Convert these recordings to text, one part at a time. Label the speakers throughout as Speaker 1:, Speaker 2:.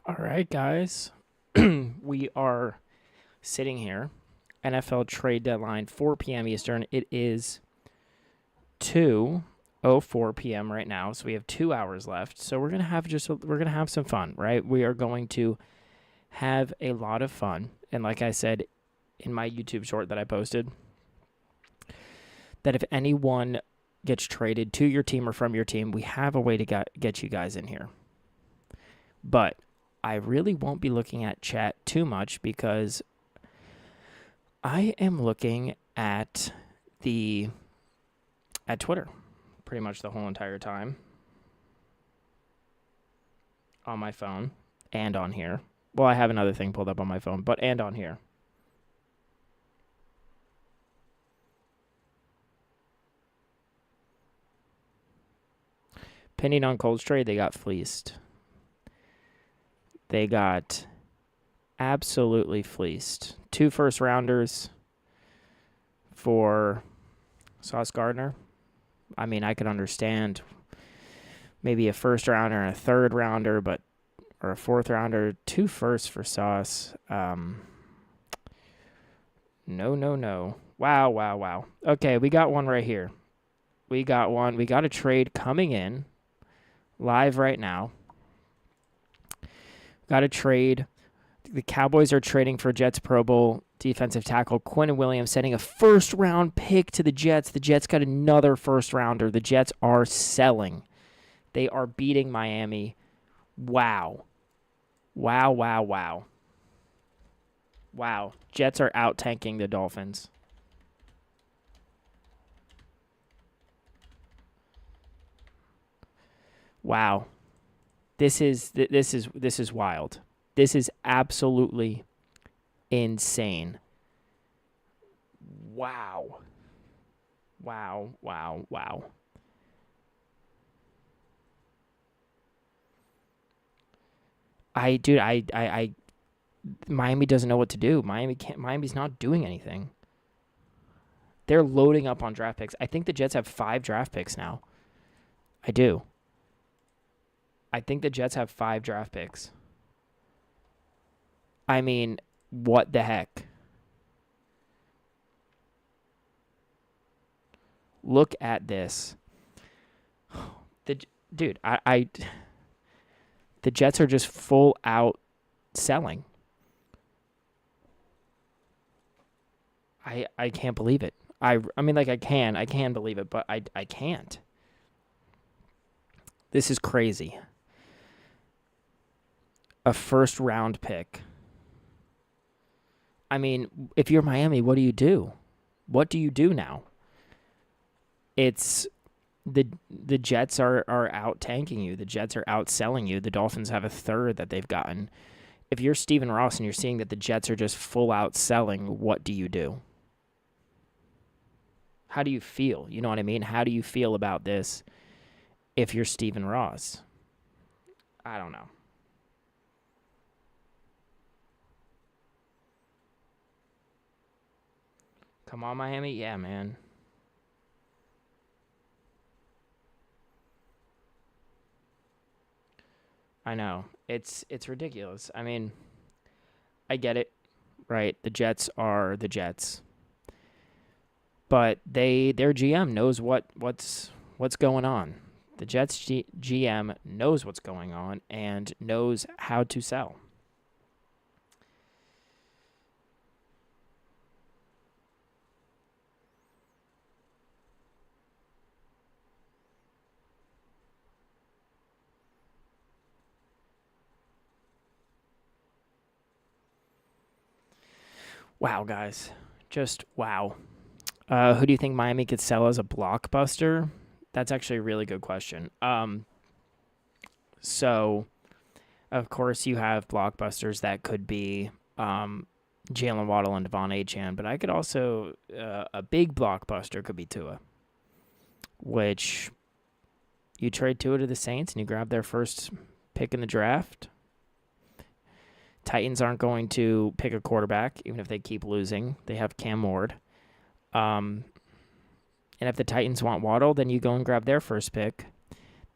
Speaker 1: All right, guys. We are sitting here. NFL trade deadline, 4 p.m. Eastern. It is 2:04 p.m. right now, so we have 2 hours left. So we're gonna have some fun, right? We are going to have a lot of fun. And like I said in my YouTube short that I posted, that if anyone gets traded to your team or from your team, we have a way to get you guys in here. But I really won't be looking at chat too much because I am looking the at Twitter pretty much the whole entire time on my phone and on here. Well, I have another thing pulled up on my phone, but and on here. Pending on Colts trade, they got fleeced. They got absolutely fleeced. 2 first rounders for Sauce Gardner. I mean, I could understand maybe a first rounder and a third rounder, but or a fourth rounder, 2 firsts for Sauce. No. Wow. Okay, we got one right here. We got one. We got a trade coming in live right now. Got a trade. The Cowboys are trading for Jets Pro Bowl defensive tackle Quinn Williams, sending a first-round pick to the Jets. The Jets got another first-rounder. The Jets are selling. They are beating Miami. Wow. Wow. Jets are out-tanking the Dolphins. Wow. This is wild. This is absolutely insane. Wow. I Miami doesn't know what to do. Miami's not doing anything. They're loading up on draft picks. I think the Jets have 5 draft picks now. I do. I think the Jets have 5 draft picks. I mean, what the heck? Look at this. Dude, the Jets are just full out selling. I can't believe it. I mean, like I can believe it, but I can't. This is crazy. A first round pick. I mean, if you're Miami, what do you do? What do you do now? It's the Jets are out tanking you. The Jets are outselling you. The Dolphins have a third that they've gotten. If you're Stephen Ross and you're seeing that the Jets are just full out selling, what do you do? How do you feel? You know what I mean? How do you feel about this if you're Stephen Ross? I don't know. Come on, Miami. Yeah, man. I know. It's ridiculous. I mean, I get it, right? The Jets are the Jets. But their GM knows what's going on. The Jets GM knows what's going on and knows how to sell. Wow, guys. Just wow. Who do you think Miami could sell as a blockbuster? That's actually a really good question. So of course you have blockbusters that could be Jalen Waddle and Devon Achane, but I could also a big blockbuster could be Tua, which you trade Tua to the Saints and you grab their first pick in the draft. Titans aren't going to pick a quarterback, even if they keep losing. They have Cam Ward. And if the Titans want Waddle, then you go and grab their first pick.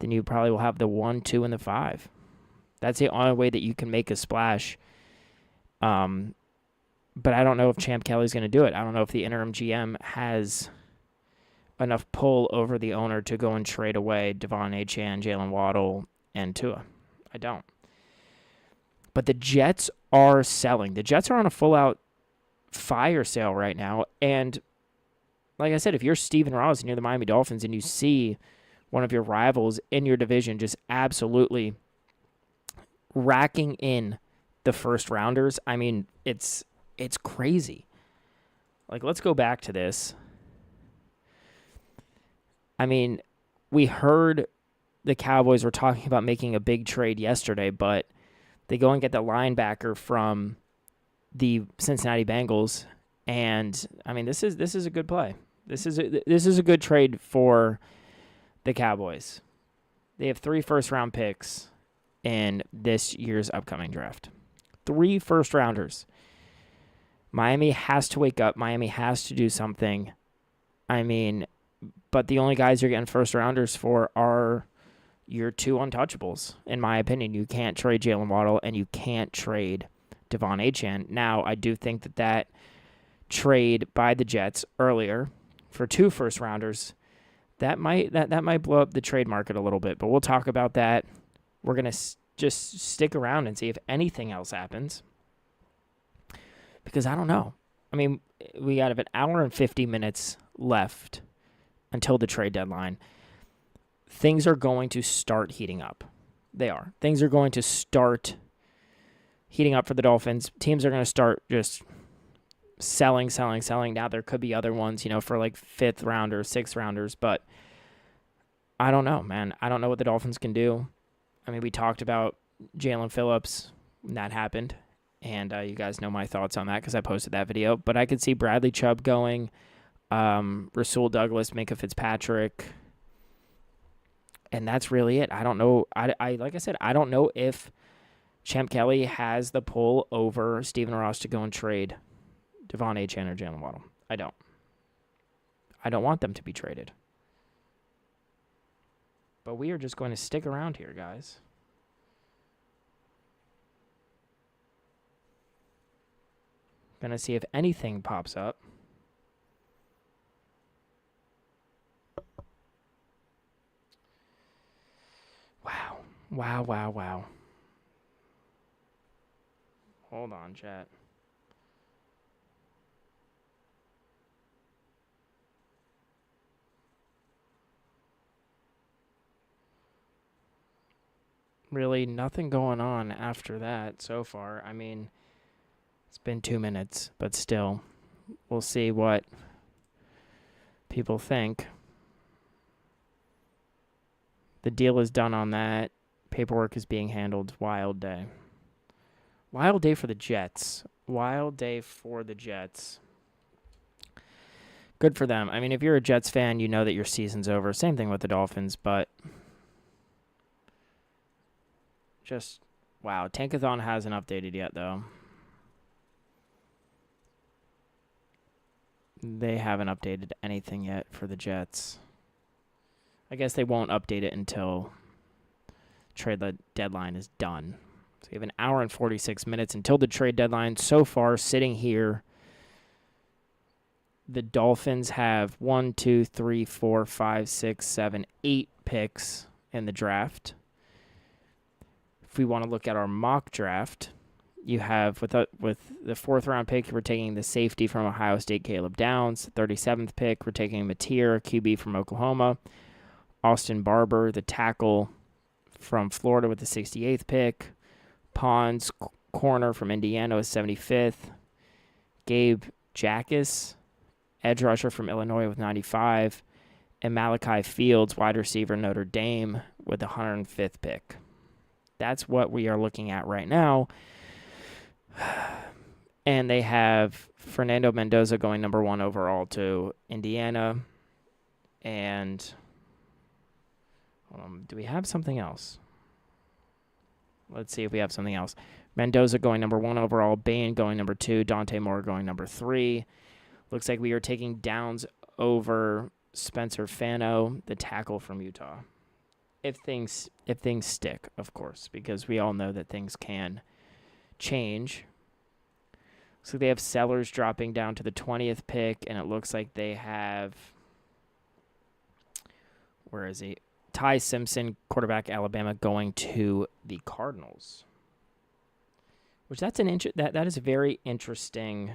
Speaker 1: Then you probably will have the 1, 2, and the 5. That's the only way that you can make a splash. But I don't know if Champ Kelly's going to do it. I don't know if the interim GM has enough pull over the owner to go and trade away Devon Achane, Jalen Waddle, and Tua. I don't. But the Jets are selling. The Jets are on a full-out fire sale right now. And like I said, if you're Steven Ross and you're the Miami Dolphins and you see one of your rivals in your division just absolutely racking in the first rounders, I mean, it's crazy. Like, let's go back to this. I mean, we heard the Cowboys were talking about making a big trade yesterday, but they go and get the linebacker from the Cincinnati Bengals, and I mean, this is a good play. This is a good trade for the Cowboys. They have 3 first-round picks in this year's upcoming draft. 3 first-rounders. Miami has to wake up. Miami has to do something. I mean, but the only guys you're getting first-rounders for are your 2 untouchables, in my opinion. You can't trade Jalen Waddle, and you can't trade Devon Achane. Now, I do think that trade by the Jets earlier for 2 first-rounders, that might blow up the trade market a little bit, but we'll talk about that. We're going to just stick around and see if anything else happens, because I don't know. I mean, we got an hour and 50 minutes left until the trade deadline. Things are going to start heating up. They are. Things are going to start heating up for the Dolphins. Teams are going to start just selling. Now there could be other ones, for like 5th rounders, 6th rounders, but I don't know, man. I don't know what the Dolphins can do. I mean, we talked about Jalen Phillips when that happened, and you guys know my thoughts on that because I posted that video, but I could see Bradley Chubb going, Rasul Douglas, Minkah Fitzpatrick, and that's really it. I don't know. I like I said, I don't know if Champ Kelly has the pull over Steven Ross to go and trade Devon Achane or Jalen Waddle. I don't. I don't want them to be traded. But we are just going to stick around here, guys. Going to see if anything pops up. Wow. Hold on, chat. Really nothing going on after that so far. I mean, it's been 2 minutes, but still, we'll see what people think. The deal is done on that. Paperwork is being handled. Wild day. Wild day for the Jets. Good for them. I mean, if you're a Jets fan, you know that your season's over. Same thing with the Dolphins, but just, wow. Tankathon hasn't updated yet, though. They haven't updated anything yet for the Jets. I guess they won't update it until trade deadline is done. So we have an hour and 46 minutes until the trade deadline. So far, sitting here, the Dolphins have 1, 2, 3, 4, 5, 6, 7, 8 picks in the draft. If we want to look at our mock draft, you have with the 4th round pick, we're taking the safety from Ohio State, Caleb Downs. 37th pick, we're taking Mateer, QB from Oklahoma. Austin Barber, the tackle from Florida with the 68th pick. Pons, corner from Indiana with 75th. Gabe Jackas, edge rusher from Illinois with 95. And Malachi Fields, wide receiver, Notre Dame with the 105th pick. That's what we are looking at right now. And they have Fernando Mendoza going number 1 overall to Indiana. And do we have something else? Let's see if we have something else. Mendoza going number 1 overall. Bain going number 2. Dante Moore going number 3. Looks like we are taking Downs over Spencer Fano, the tackle from Utah. if things stick, of course, because we all know that things can change. So they have Sellers dropping down to the 20th pick, and it looks like they have, where is he? Ty Simpson, quarterback Alabama, going to the Cardinals. Which that is a very interesting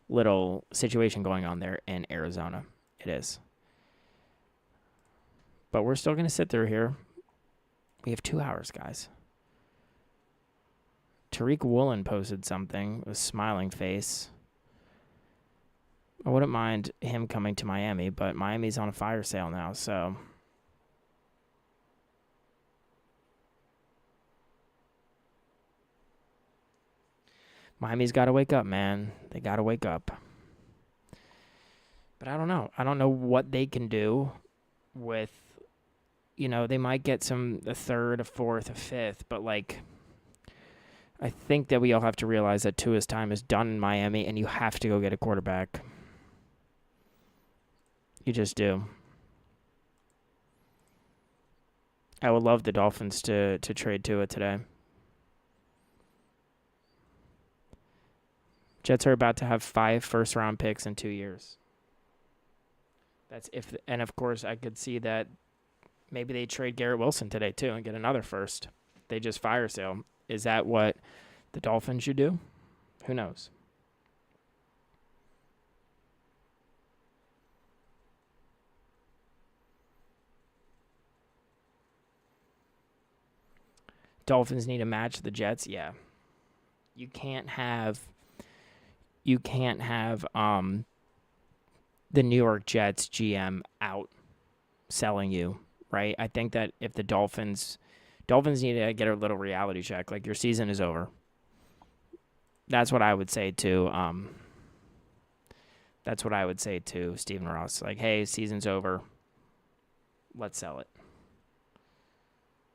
Speaker 1: little situation going on there in Arizona. It is. But we're still going to sit through here. We have 2 hours, guys. Tariq Woolen posted something with a smiling face. I wouldn't mind him coming to Miami, but Miami's on a fire sale now, so... Miami's got to wake up, man. They got to wake up. But I don't know. I don't know what they can do with, they might get a third, a fourth, a fifth, but I think that we all have to realize that Tua's time is done in Miami, and you have to go get a quarterback. You just do. I would love the Dolphins to trade Tua today. Jets are about to have 5 first-round picks in 2 years. And of course, I could see that maybe they trade Garrett Wilson today too and get another first. They just fire sale. Is that what the Dolphins should do? Who knows? Dolphins need to match the Jets. Yeah, you can't have the New York Jets GM out selling you, right? I think that if the Dolphins need to get a little reality check, your season is over. That's what I would say to Stephen Ross. Hey, season's over. Let's sell it.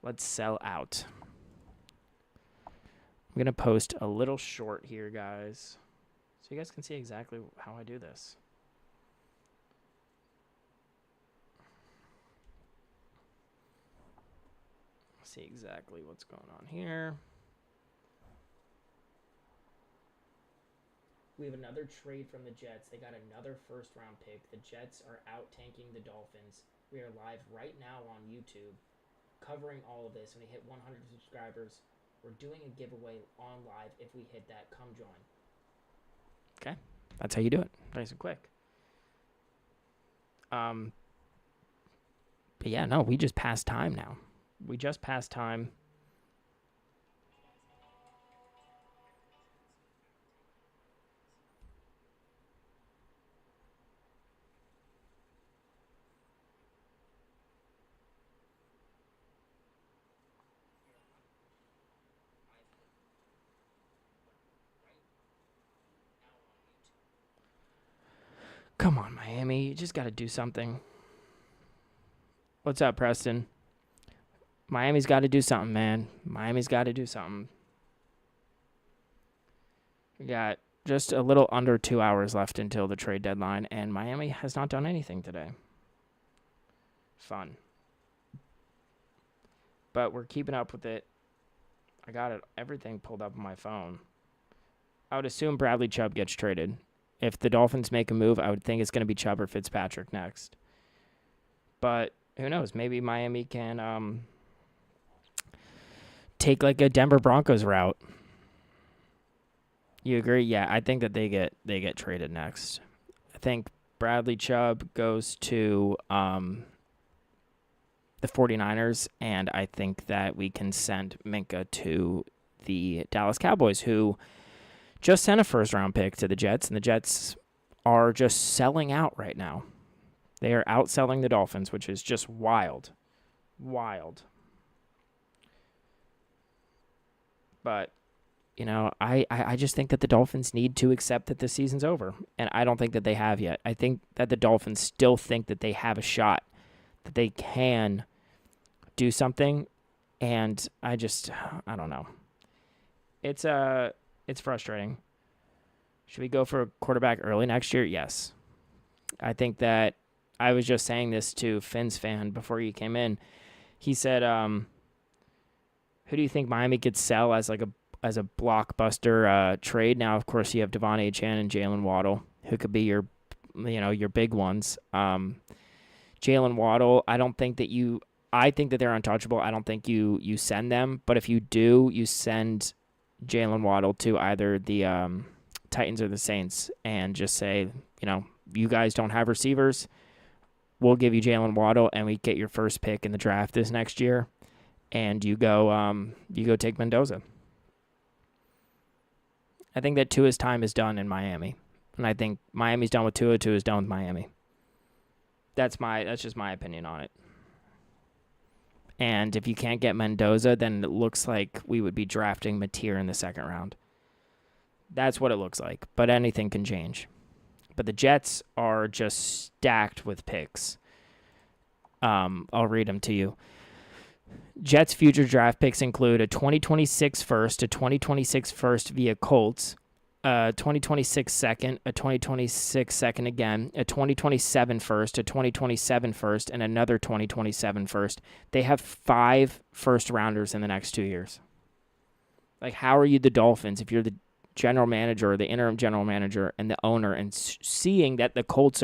Speaker 1: Let's sell out. I'm going to post a little short here, guys, so you guys can see exactly how I do this. See exactly what's going on here. We have another trade from the Jets. They got another first-round pick. The Jets are out-tanking the Dolphins. We are live right now on YouTube, covering all of this. When we hit 100 subscribers, we're doing a giveaway on live. If we hit that, come join. Okay? That's how you do it. Nice and quick. But yeah, no, we just passed time now. We just passed time. Come on, Miami. You just got to do something. What's up, Preston? Miami's got to do something, man. Miami's got to do something. We got just a little under 2 hours left until the trade deadline, and Miami has not done anything today. Fun. But we're keeping up with it. I got everything pulled up on my phone. I would assume Bradley Chubb gets traded. If the Dolphins make a move, I would think it's going to be Chubb or Fitzpatrick next. But who knows? Maybe Miami can take a Denver Broncos route. You agree? Yeah, I think that they get traded next. I think Bradley Chubb goes to the 49ers, and I think that we can send Minka to the Dallas Cowboys, who just sent a first-round pick to the Jets, and the Jets are just selling out right now. They are outselling the Dolphins, which is just wild. Wild. But, I just think that the Dolphins need to accept that the season's over, and I don't think that they have yet. I think that the Dolphins still think that they have a shot, that they can do something, and I don't know. It's frustrating. Should we go for a quarterback early next year? Yes. I think that I was just saying this to Finn's fan before you came in. He said, who do you think Miami could sell as a blockbuster trade? Now, of course, you have Devon Achane and Jalen Waddle, who could be your big ones. Jalen Waddle, I think that they're untouchable. I don't think you send them, but if you do, you send Jalen Waddle to either the Titans or the Saints and just say, you guys don't have receivers. We'll give you Jalen Waddle, and we get your first pick in the draft this next year, and you go take Mendoza. I think that Tua's time is done in Miami, and I think Miami's done with Tua. Tua's done with Miami. That's just my opinion on it. And if you can't get Mendoza, then it looks like we would be drafting Mateer in the second round. That's what it looks like, but anything can change. But the Jets are just stacked with picks. I'll read them to you. Jets' future draft picks include a 2026 first, a 2026 first via Colts, a 2026 second, a 2026 second again, a 2027 first, a 2027 first, and another 2027 first. They have 5 first-rounders in the next 2 years. Like, how are you the Dolphins if you're the general manager or the interim general manager and the owner and seeing that the Colts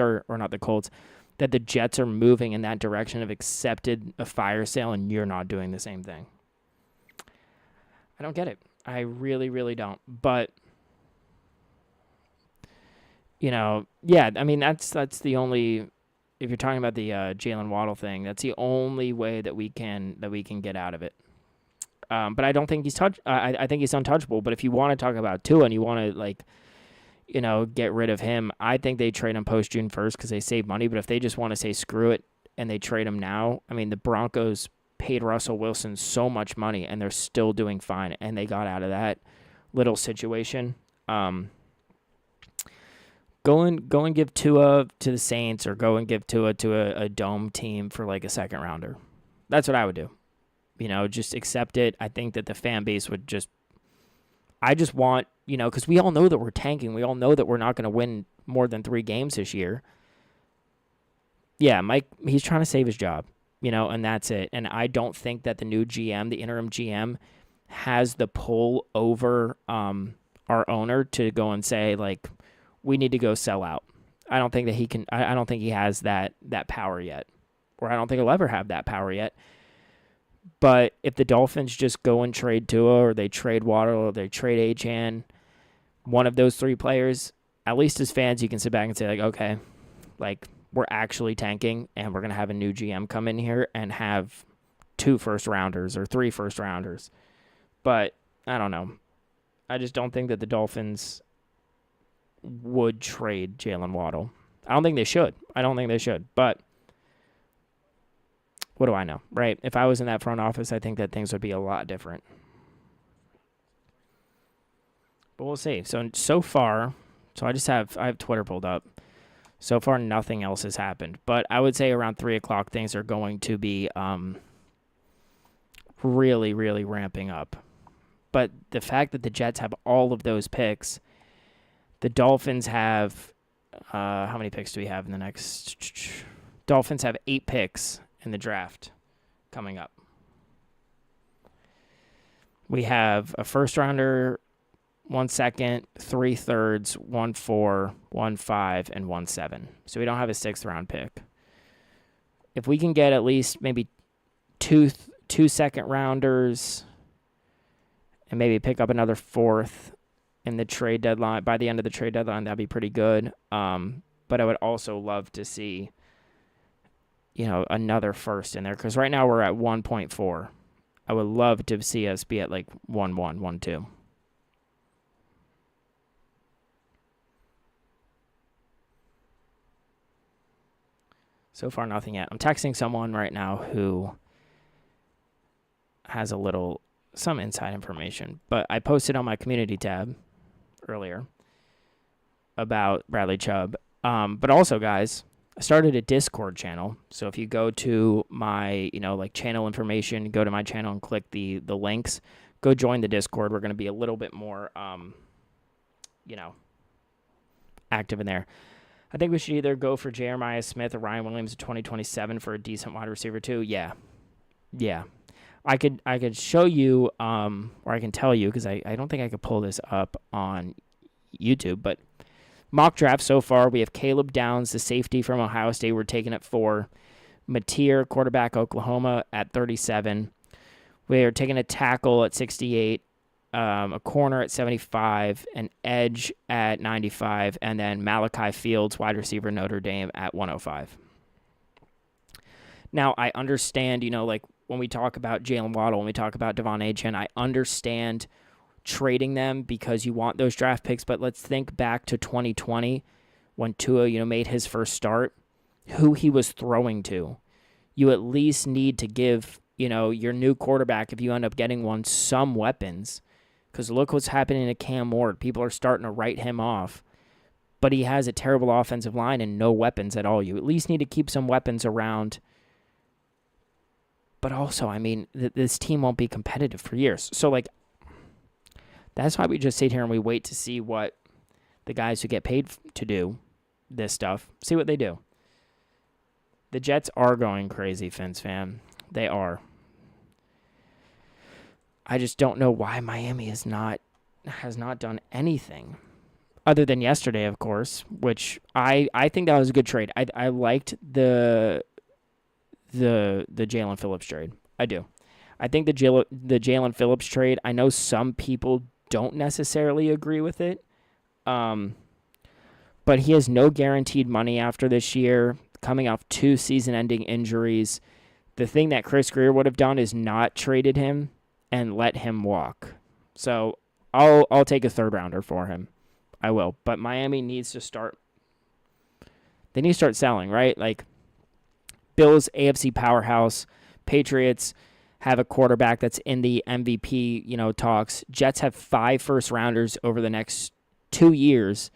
Speaker 1: that the Jets are moving in that direction of accepted a fire sale and you're not doing the same thing? I don't get it. I really, really don't. But, I mean, that's the only, if you're talking about the Jalen Waddle thing, that's the only way that we can get out of it. But I don't think he's I think he's untouchable. But if you want to talk about Tua and you want to get rid of him, I think they trade him post June 1st because they save money. But if they just want to say screw it and they trade him now, I mean, the Broncos paid Russell Wilson so much money and they're still doing fine, and they got out of that little situation. Go and give Tua to the Saints, or go and give Tua to a dome team for like a second rounder. That's what I would do. Just accept it. I think that the fan base would I just want, because we all know that we're tanking. We all know that we're not going to win more than 3 games this year. Yeah, Mike, he's trying to save his job, and that's it. And I don't think that the new GM, the interim GM, has the pull over our owner to go and say, like, we need to go sell out. I don't think that he can. I don't think he has that power yet, or I don't think he'll ever have that power yet. But if the Dolphins just go and trade Tua, or they trade Waddle, or they trade Achane, one of those 3 players, at least as fans, you can sit back and say, like, okay, like, we're actually tanking, and we're going to have a new GM come in here and have 2 first-rounders or 3 first-rounders. But I don't know. I just don't think that the Dolphins would trade Jalen Waddle. I don't think they should. But what do I know, right? If I was in that front office, I think that things would be a lot different. But we'll see. So far, I have Twitter pulled up. So far, nothing else has happened. But I would say around 3 o'clock, things are going to be really, really ramping up. But the fact that the Jets have all of those picks, the Dolphins have, how many picks do we have in the next? Dolphins have 8 picks in the draft coming up. We have a first rounder, 1 second, 3 thirds, 1 4, 1 5, and 1 7. So we don't have a 6th round pick. If we can get at least maybe two second rounders and maybe pick up another 4th in the trade deadline, by the end of the trade deadline, that'd be pretty good. But I would also love to see another first in there, because right now we're at 1.4. I would love to see us be at like 1-1, 1-2. So far, nothing yet. I'm texting someone right now who has some inside information, but I posted on my community tab earlier about Bradley Chubb. But also, guys, I started a Discord channel. So if you go to my, channel information, go to my channel and click the links, go join the Discord. We're going to be a little bit more, active in there. I think we should either go for Jeremiah Smith or Ryan Williams in 2027 for a decent wide receiver too. Yeah. I could show you, or I can tell you, because I don't think I could pull this up on YouTube, but mock draft so far, we have Caleb Downs, the safety from Ohio State, we're taking at 4. Mateer, quarterback, Oklahoma, at 37. We are taking a tackle at 68, a corner at 75, an edge at 95, and then Malachi Fields, wide receiver, Notre Dame, at 105. Now, I understand, like when we talk about Jalen Waddle, when we talk about Devon Achane, I understand trading them because you want those draft picks, but let's think back to 2020 when Tua, made his first start, who he was throwing to. You at least need to give, your new quarterback, if you end up getting one, some weapons. Because look what's happening to Cam Ward. People are starting to write him off. But he has a terrible offensive line and no weapons at all. You at least need to keep some weapons around. But also, this team won't be competitive for years. So, that's why we just sit here and we wait to see what the guys who get paid to do this stuff, see what they do. The Jets are going crazy, Fins fam. They are. I just don't know why Miami has not done anything other than yesterday, of course, which I think that was a good trade. I liked the Jalen Phillips trade. I do. I think the Jalen Phillips trade, I know some people don't necessarily agree with it, but he has no guaranteed money after this year, coming off 2 season-ending injuries. The thing that Chris Grier would have done is not traded him and let him walk. So I'll take a third-rounder for him. I will. But Miami needs to start. They need to start selling, right? Bills, AFC powerhouse. Patriots have a quarterback that's in the MVP, talks. Jets have 5 first-rounders over the next 2 years.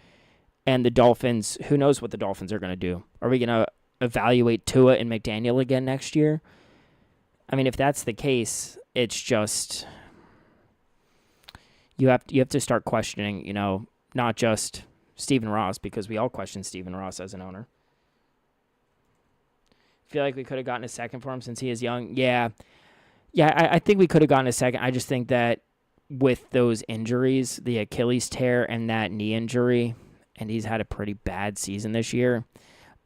Speaker 1: And the Dolphins, who knows what the Dolphins are going to do? Are we going to evaluate Tua and McDaniel again next year? If that's the case, it's just you have to start questioning, not just Stephen Ross, because we all question Stephen Ross as an owner. Feel like we could have gotten a second for him since he is young. Yeah, I think we could have gotten a second. I just think that with those injuries, the Achilles tear and that knee injury, and he's had a pretty bad season this year,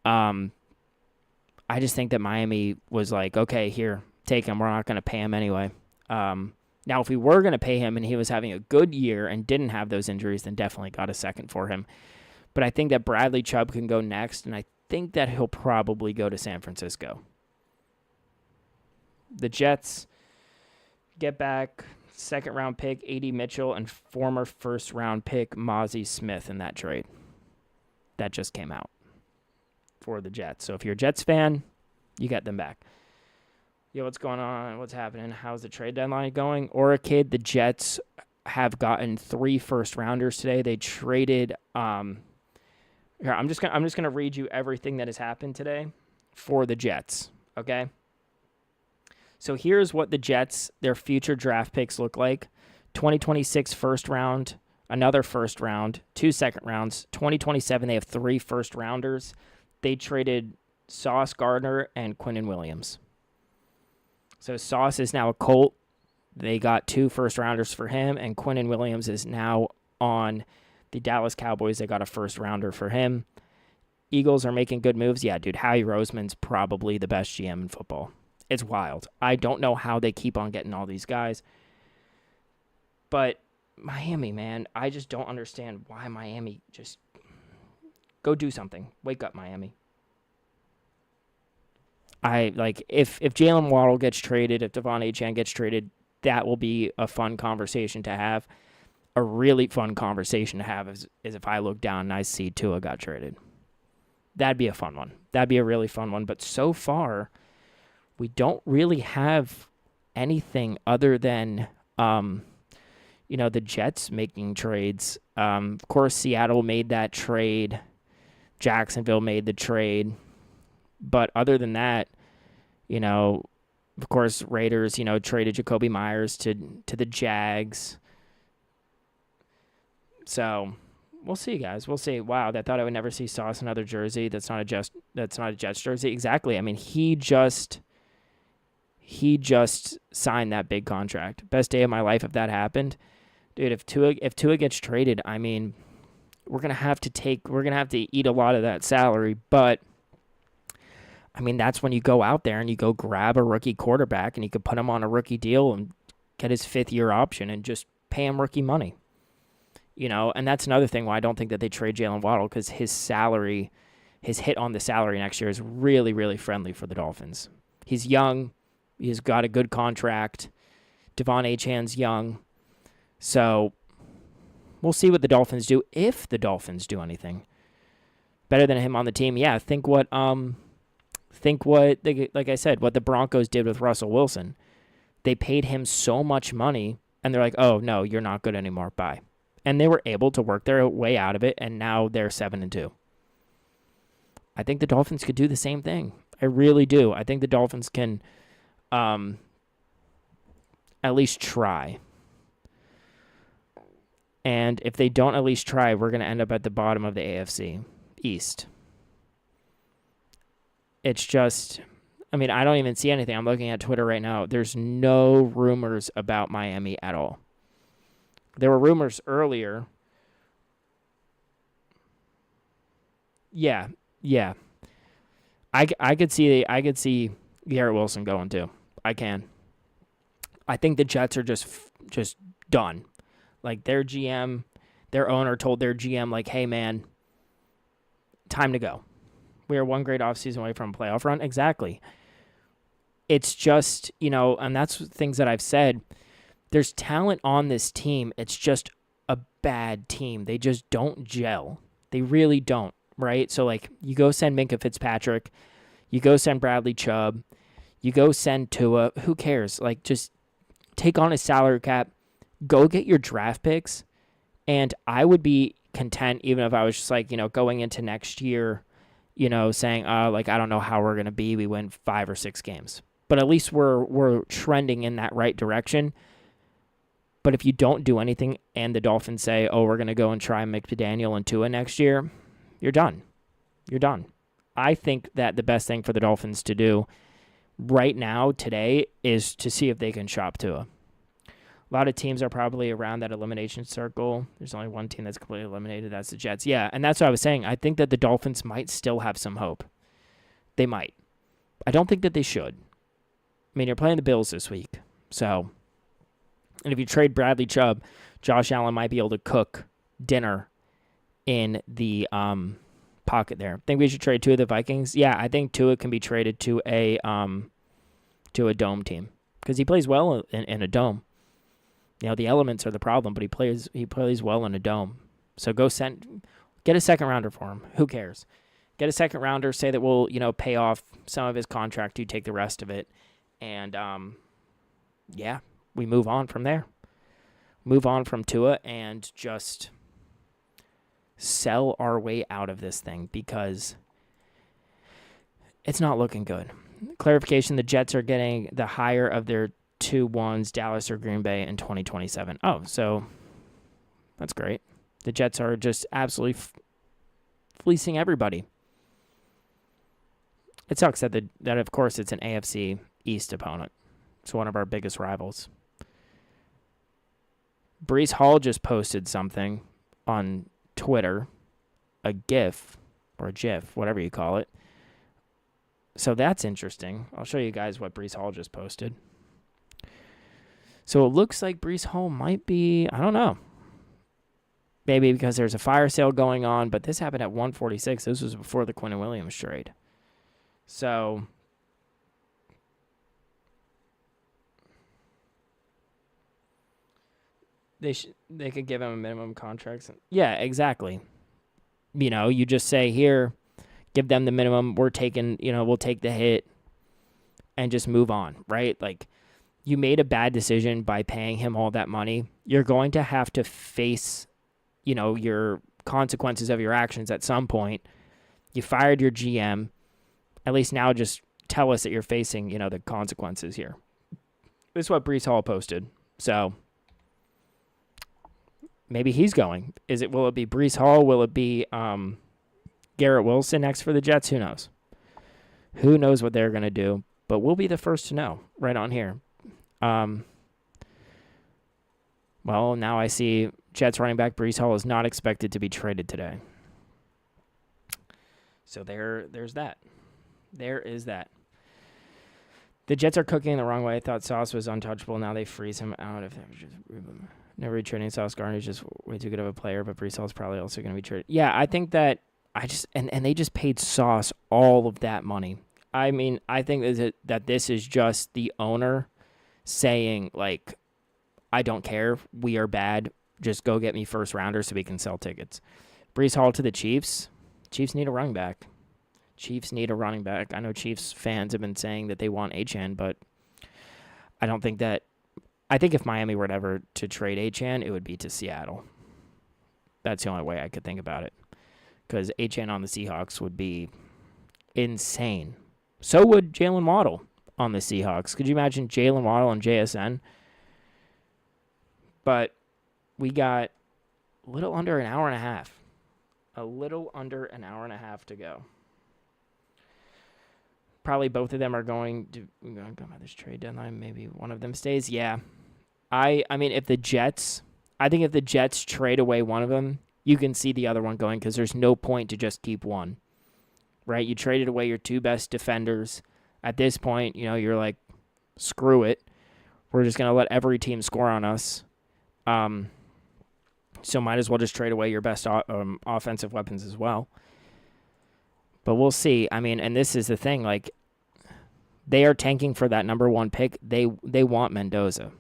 Speaker 1: I just think that Miami was like, okay, here, take him. We're not going to pay him anyway. Now, if we were going to pay him and he was having a good year and didn't have those injuries, then definitely got a second for him. But I think that Bradley Chubb can go next, and I think that he'll probably go to San Francisco. The Jets get back second-round pick A.D. Mitchell and former first-round pick Mozzie Smith in that trade. That just came out for the Jets. So if you're a Jets fan, you get them back. Yo, what's going on? What's happening? How's the trade deadline going? Orchid, the Jets have gotten 3 first-rounders today. They traded here, I'm just gonna read you everything that has happened today for the Jets, okay? So here's what the Jets, their future draft picks look like. 2026 first round, another first round, 2 second rounds. 2027, they have 3 first rounders. They traded Sauce Gardner and Quinnen Williams. So Sauce is now a Colt. They got 2 first rounders for him, and Quinnen Williams is now on the Dallas Cowboys. They got a first rounder for him. Eagles are making good moves. Yeah, dude, Howie Roseman's probably the best GM in football. It's wild. I don't know how they keep on getting all these guys. But Miami, man, I just don't understand why Miami just go do something. Wake up, Miami. If Jalen Waddle gets traded, if Devon Achane gets traded, that will be a fun conversation to have. A really fun conversation to have is if I look down and I see Tua got traded. That'd be a fun one. That'd be a really fun one. But so far, we don't really have anything other than, the Jets making trades. Of course, Seattle made that trade. Jacksonville made the trade. But other than that, of course, Raiders, traded Jacoby Myers to the Jags. So we'll see, guys. We'll see. Wow, I thought I would never see Sauce another jersey. That's not a Jets jersey. Exactly. I mean, he just signed that big contract. Best day of my life if that happened. Dude, if Tua gets traded, I mean, we're gonna have to eat a lot of that salary, but I mean, that's when you go out there and you go grab a rookie quarterback and you could put him on a rookie deal and get his 5th-year option and just pay him rookie money. And that's another thing why I don't think that they trade Jalen Waddle, because his hit on the salary next year is really, really friendly for the Dolphins. He's young. He's got a good contract. Devon Achane's young. So we'll see what the Dolphins do, if the Dolphins do anything better than him on the team. Yeah, think what like I said, what the Broncos did with Russell Wilson. They paid him so much money, and they're like, oh, no, you're not good anymore. Bye. And they were able to work their way out of it, and now they're 7-2. I think the Dolphins could do the same thing. I really do. I think the Dolphins can at least try. And if they don't at least try, we're going to end up at the bottom of the AFC East. It's just, I mean, I don't even see anything. I'm looking at Twitter right now. There's no rumors about Miami at all. There were rumors earlier. Yeah. I could see Garrett Wilson going too. I can. I think the Jets are just done. Like, their GM, their owner told their GM, like, hey, man, time to go. We are one great offseason away from a playoff run. Exactly. It's just, and that's things that I've said. There's talent on this team. It's just a bad team. They just don't gel. They really don't, right? So, like, you go send Minkah Fitzpatrick. You go send Bradley Chubb. You go send Tua. Who cares? Like, just take on a salary cap. Go get your draft picks. And I would be content even if I was just like, going into next year, saying, like, I don't know how we're going to be. We win 5 or 6 games. But at least we're trending in that right direction. But if you don't do anything and the Dolphins say, oh, we're going to go and try McDaniel and Tua next year, you're done. You're done. I think that the best thing for the Dolphins to do right now, today, is to see if they can shop Tua. A lot of teams are probably around that elimination circle. There's only one team that's completely eliminated. That's the Jets. Yeah, and that's what I was saying. I think that the Dolphins might still have some hope. They might. I don't think that they should. I mean, you're playing the Bills this week. So, and if you trade Bradley Chubb, Josh Allen might be able to cook dinner in the pocket there. Think we should trade Tua to the Vikings? Yeah, I think Tua can be traded to a dome team because he plays well in a dome. The elements are the problem, but he plays well in a dome. So get a second rounder for him. Who cares? Get a second rounder. Say that we'll pay off some of his contract. You take the rest of it, and we move on from there. Move on from Tua and just sell our way out of this thing because it's not looking good. Clarification: the Jets are getting the higher of their 2 ones, Dallas or Green Bay, in 2027. Oh, so that's great. The Jets are just absolutely fleecing everybody. It sucks that of course it's an AFC East opponent. It's one of our biggest rivals. Breece Hall just posted something on Twitter, a GIF or a GIF, whatever you call it. So that's interesting. I'll show you guys what Breece Hall just posted. So it looks like Breece Hall might be, I don't know, maybe because there's a fire sale going on, but this happened at 146. This was before the Quinnen Williams trade. So they could give him a minimum contract. Yeah, exactly. You just say, here, give them the minimum. We'll take the hit and just move on, right? Like, you made a bad decision by paying him all that money. You're going to have to face, your consequences of your actions at some point. You fired your GM. At least now just tell us that you're facing, the consequences here. This is what Breece Hall posted. So maybe he's going. Will it be Breece Hall? Will it be Garrett Wilson next for the Jets? Who knows? Who knows what they're going to do? But we'll be the first to know right on here. Well, now I see Jets running back Breece Hall is not expected to be traded today. So there's that. There is that. The Jets are cooking the wrong way. I thought Sauce was untouchable. Now they freeze him out. If they're just never retrading Sauce Gardner is just way too good of a player, but Breece Hall is probably also going to be traded. Yeah, I think that and they just paid Sauce all of that money. I mean, I think that this is just the owner saying, like, I don't care. We are bad. Just go get me first rounders so we can sell tickets. Breece Hall to the Chiefs. Chiefs need a running back. Chiefs need a running back. I know Chiefs fans have been saying that they want Achane, but I don't think that. I think if Miami were ever to trade Achane, it would be to Seattle. That's the only way I could think about it. Because Achane on the Seahawks would be insane. So would Jalen Waddle on the Seahawks. Could you imagine Jalen Waddle and JSN? But we got a little under an hour and a half. A little under an hour and a half to go. Probably both of them are going to go by this trade deadline. Maybe one of them stays. Yeah. I mean, if the Jets trade away one of them, you can see the other one going because there's no point to just keep one. Right? You traded away your two best defenders. At this point, you're like, screw it. We're just going to let every team score on us. So might as well just trade away your best offensive weapons as well. But we'll see. I mean, and this is the thing, like, they are tanking for that number one pick. They want Mendoza.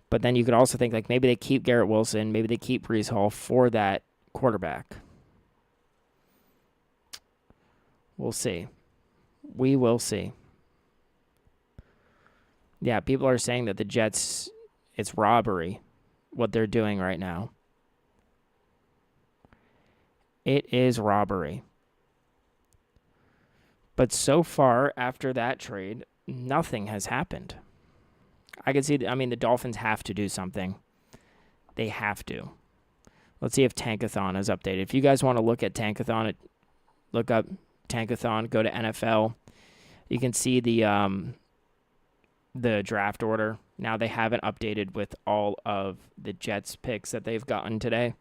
Speaker 1: But then you could also think, like, maybe they keep Garrett Wilson, maybe they keep Breece Hall for that quarterback. We'll see. We will see. Yeah, people are saying that the Jets, it's robbery, what they're doing right now. It is robbery. But so far, after that trade, nothing has happened. I can see, the Dolphins have to do something. They have to. Let's see if Tankathon is updated. If you guys want to look at Tankathon, look up Tankathon, go to NFL. You can see the draft order. Now they haven't updated with all of the Jets picks that they've gotten today.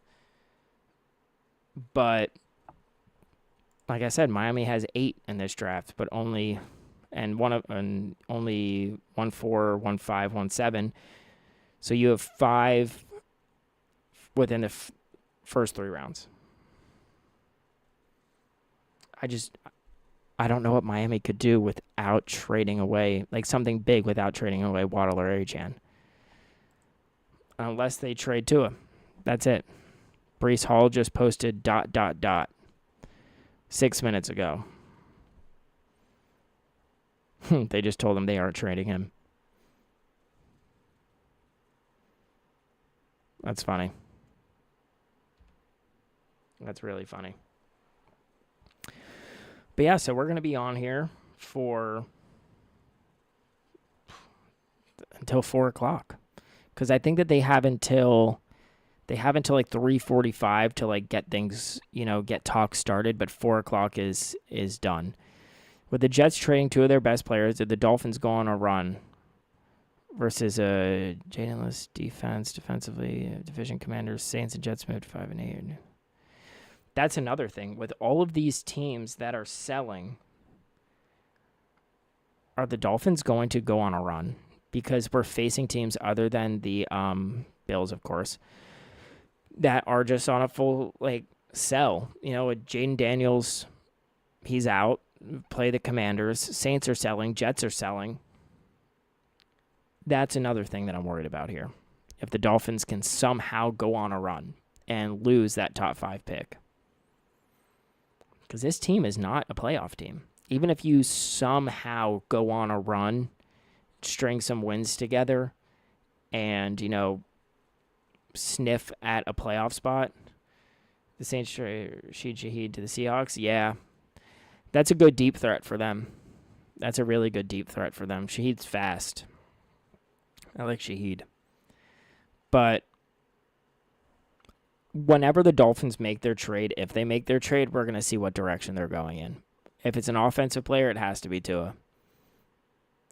Speaker 1: But like I said, Miami has 8 in this draft, but only 1 4, 1 5, 1 7. So you have 5 within the first 3 rounds. I don't know what Miami could do without trading away, like something big without trading away Waddle or Achane. Unless they trade Tua. That's it. Breece Hall just posted ... 6 minutes ago. They just told him they aren't trading him. That's funny. That's really funny. But yeah, so we're going to be on here for until 4 o'clock. Because I think that they have until like 3:45 to like get things, get talk started. But 4 o'clock is done. With the Jets trading 2 of their best players, did the Dolphins go on a run versus a Jadenless defense, defensively, division commanders, Saints and Jets moved 5 and 8. That's another thing. With all of these teams that are selling, are the Dolphins going to go on a run? Because we're facing teams other than the Bills, of course, that are just on a full, sell. With Jaden Daniels, he's out. Play the Commanders. Saints are selling. Jets are selling. That's another thing that I'm worried about here. If the Dolphins can somehow go on a run and lose that top 5 pick. Because this team is not a playoff team. Even if you somehow go on a run, string some wins together, and, sniff at a playoff spot, the Saints trade Rashid Shaheed to the Seahawks, yeah, that's a good deep threat for them. That's a really good deep threat for them. Shaheed's fast. I like Shaheed. But whenever the Dolphins make their trade, if they make their trade, we're going to see what direction they're going in. If it's an offensive player, it has to be Tua.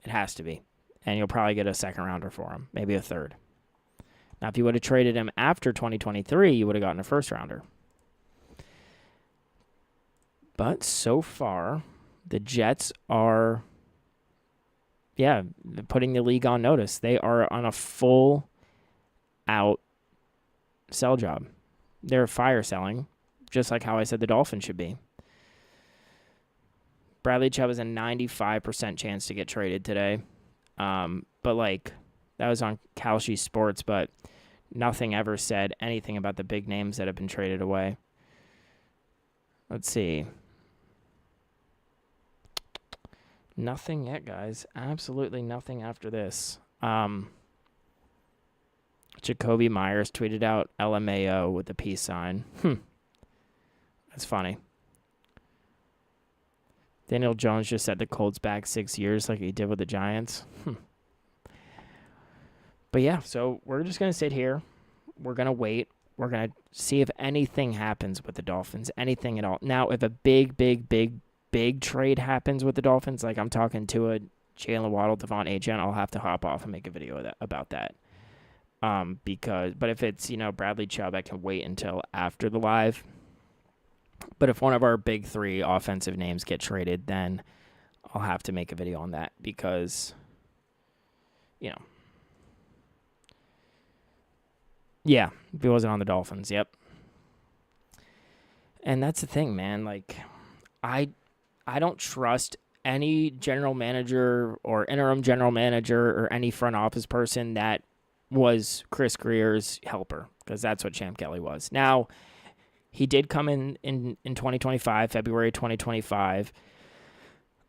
Speaker 1: It has to be. And you'll probably get a second rounder for him, maybe a third. Now, if you would have traded him after 2023, you would have gotten a first rounder. But so far, the Jets are, putting the league on notice. They are on a full out sell job. They're fire selling, just like how I said the Dolphins should be. Bradley Chubb has a 95% chance to get traded today. But that was on Kalshi Sports, but nothing ever said anything about the big names that have been traded away. Let's see. Nothing yet, guys. Absolutely nothing after this. Jacoby Myers tweeted out LMAO with the peace sign. That's funny. Daniel Jones just set the Colts back 6 years like he did with the Giants. But yeah, so we're just going to sit here. We're going to wait. We're going to see if anything happens with the Dolphins, anything at all. Now, if a big trade happens with the Dolphins, like I'm talking to a Jalen Waddle, Devon Achane, I'll have to hop off and make a video about that. But if it's, Bradley Chubb, I can wait until after the live. But if one of our big three offensive names get traded, then I'll have to make a video on that because, yeah, if he wasn't on the Dolphins, yep. And that's the thing, man. I don't trust any general manager or interim general manager or any front office person that was Chris Greer's helper, because that's what Champ Kelly was. Now, he did come in 2025, February 2025.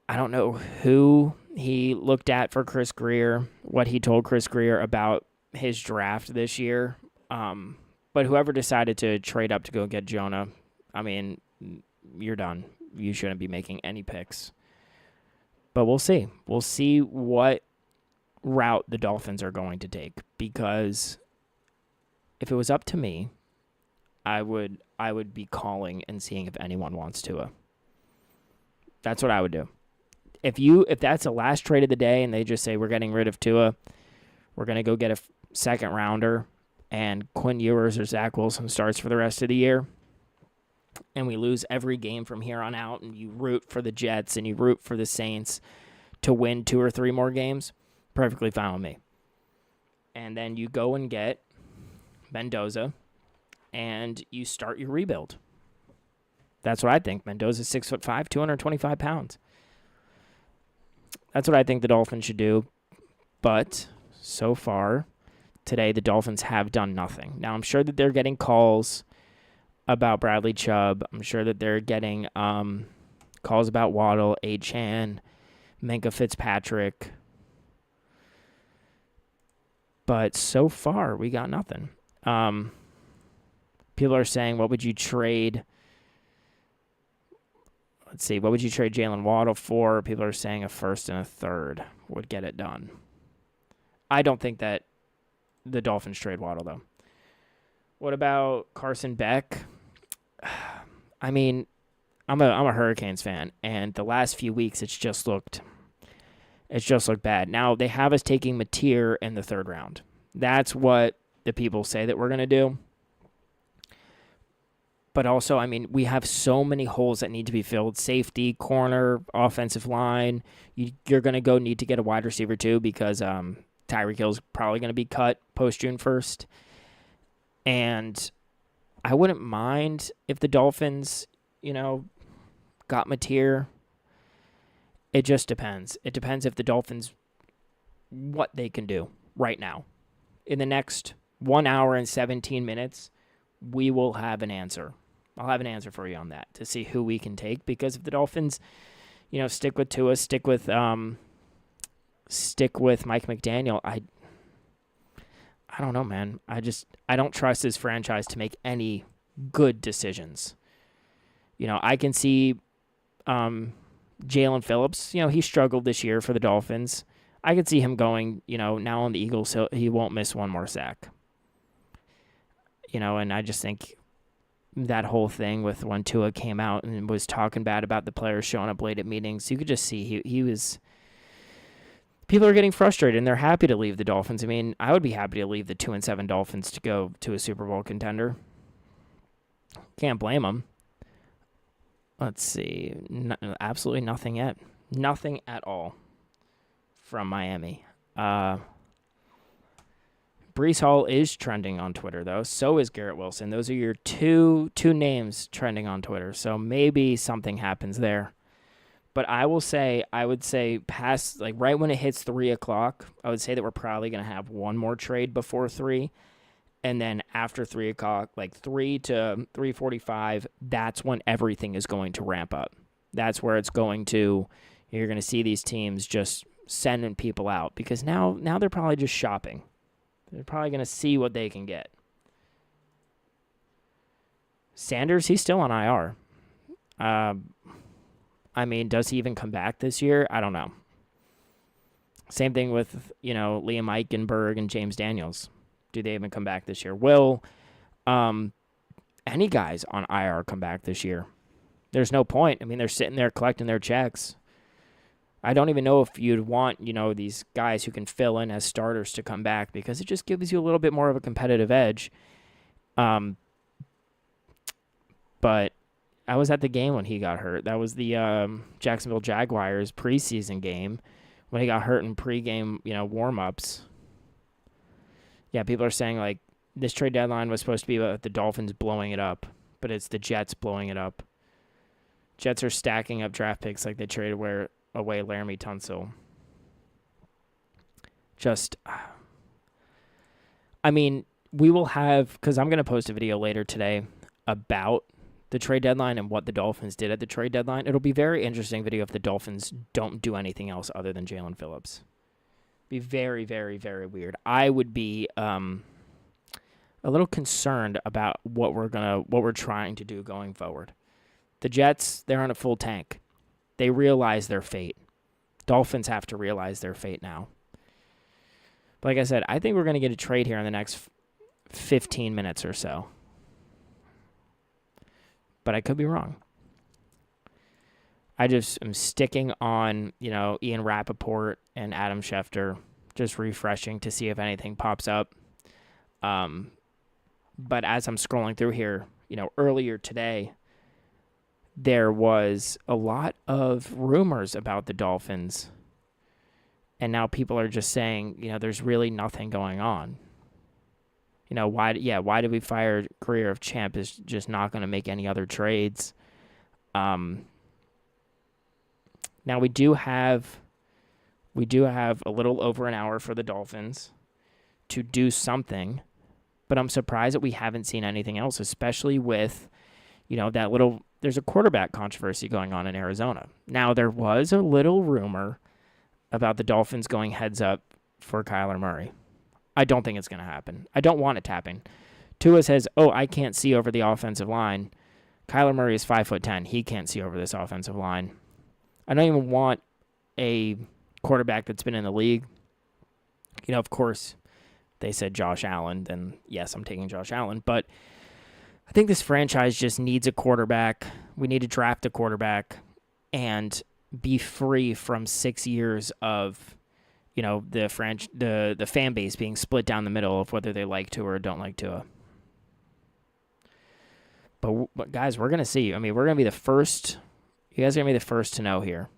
Speaker 1: I don't know who he looked at for Chris Greer, what he told Chris Greer about his draft this year. But whoever decided to trade up to go get Jonah, I mean, you're done. You shouldn't be making any picks. But we'll see. We'll see what route the Dolphins are going to take, because if it was up to me, I would be calling and seeing if anyone wants Tua. That's what I would do. If that's the last trade of the day and they just say we're getting rid of Tua, we're going to go get a second rounder and Quinn Ewers or Zach Wilson starts for the rest of the year, and we lose every game from here on out, and you root for the Jets and you root for the Saints to win 2 or 3 more games, perfectly fine with me. And then you go and get Mendoza, and you start your rebuild. That's what I think. Mendoza's 6'5", 225 pounds. That's what I think the Dolphins should do. But so far, today, the Dolphins have done nothing. Now, I'm sure that they're getting calls about Bradley Chubb. I'm sure that they're getting calls about Waddle, Achane, Minkah Fitzpatrick. But so far, we got nothing. People are saying, what would you trade? Let's see. What would you trade Jalen Waddle for? People are saying a first and a third would get it done. I don't think that the Dolphins trade Waddle, though. What about Carson Beck? I mean, I'm a Hurricanes fan, and the last few weeks it's just looked bad. Now they have us taking Mateer in the 3rd round. That's what the people say that we're going to do. But also, I mean, we have so many holes that need to be filled. Safety, corner, offensive line. You're going to need to get a wide receiver too, because Tyreek Hill's probably going to be cut post June 1st. And I wouldn't mind if the Dolphins, got Mateer. It just depends. It depends if the Dolphins, what they can do right now. In the next 1 hour and 17 minutes, we will have an answer. I'll have an answer for you on that to see who we can take, because if the Dolphins, stick with Tua, stick with Mike McDaniel, I don't know, man. I don't trust this franchise to make any good decisions. I can see Jalen Phillips, he struggled this year for the Dolphins. I could see him going, now on the Eagles, he won't miss one more sack. And I just think that whole thing with when Tua came out and was talking bad about the players showing up late at meetings. You could just see he was. People are getting frustrated and they're happy to leave the Dolphins. I mean, I would be happy to leave the 2-7 Dolphins to go to a Super Bowl contender. Can't blame them. Let's see. Absolutely nothing yet. Nothing at all from Miami. Breece Hall is trending on Twitter, though. So is Garrett Wilson. Those are your two names trending on Twitter. So maybe something happens there. But I would say past, like right when it hits 3 o'clock, I would say that we're probably going to have one more trade before 3. And then after 3 o'clock, like 3 to 3:45, that's when everything is going to ramp up. That's where it's going to, you're going to see these teams just sending people out. Because now they're probably just shopping. They're probably going to see what they can get. Sanders, he's still on IR. I mean, does he even come back this year? I don't know. Same thing with, Liam Eichenberg and James Daniels. Do they even come back this year? Will any guys on IR come back this year? There's no point. I mean, they're sitting there collecting their checks. I don't even know if you'd want, these guys who can fill in as starters to come back because it just gives you a little bit more of a competitive edge. But I was at the game when he got hurt. That was the Jacksonville Jaguars preseason game when he got hurt in pregame, warm-ups. Yeah, people are saying, like, this trade deadline was supposed to be about the Dolphins blowing it up, but it's the Jets blowing it up. Jets are stacking up draft picks like they traded away Laramie Tunsil. I mean, we will have, because I'm going to post a video later today about the trade deadline and what the Dolphins did at the trade deadline. It'll be a very interesting video if the Dolphins don't do anything else other than Jalen Phillips. Be very, very, very weird. I would be a little concerned about what we're trying to do going forward. The Jets, they're on a full tank. They realize their fate. Dolphins have to realize their fate now. But like I said, I think we're going to get a trade here in the next 15 minutes or so. But I could be wrong. I just am sticking on, Ian Rappaport and Adam Schefter, just refreshing to see if anything pops up. But as I'm scrolling through here, earlier today, there was a lot of rumors about the Dolphins. And now people are just saying, there's really nothing going on. Why did we fire Career of Champ is just not going to make any other trades. Now we do have a little over an hour for the Dolphins to do something, but I'm surprised that we haven't seen anything else, especially with, there's a quarterback controversy going on in Arizona. Now there was a little rumor about the Dolphins going heads up for Kyler Murray. I don't think it's going to happen. I don't want it to happen. Tua says, I can't see over the offensive line. Kyler Murray is 5'10". He can't see over this offensive line. I don't even want a quarterback that's been in the league. Of course, they said Josh Allen, then yes, I'm taking Josh Allen. But I think this franchise just needs a quarterback. We need to draft a quarterback and be free from 6 years of the fan base being split down the middle of whether they like Tua or don't like Tua. But guys, we're going to see. I mean, we're going to be the first. You guys are going to be the first to know here.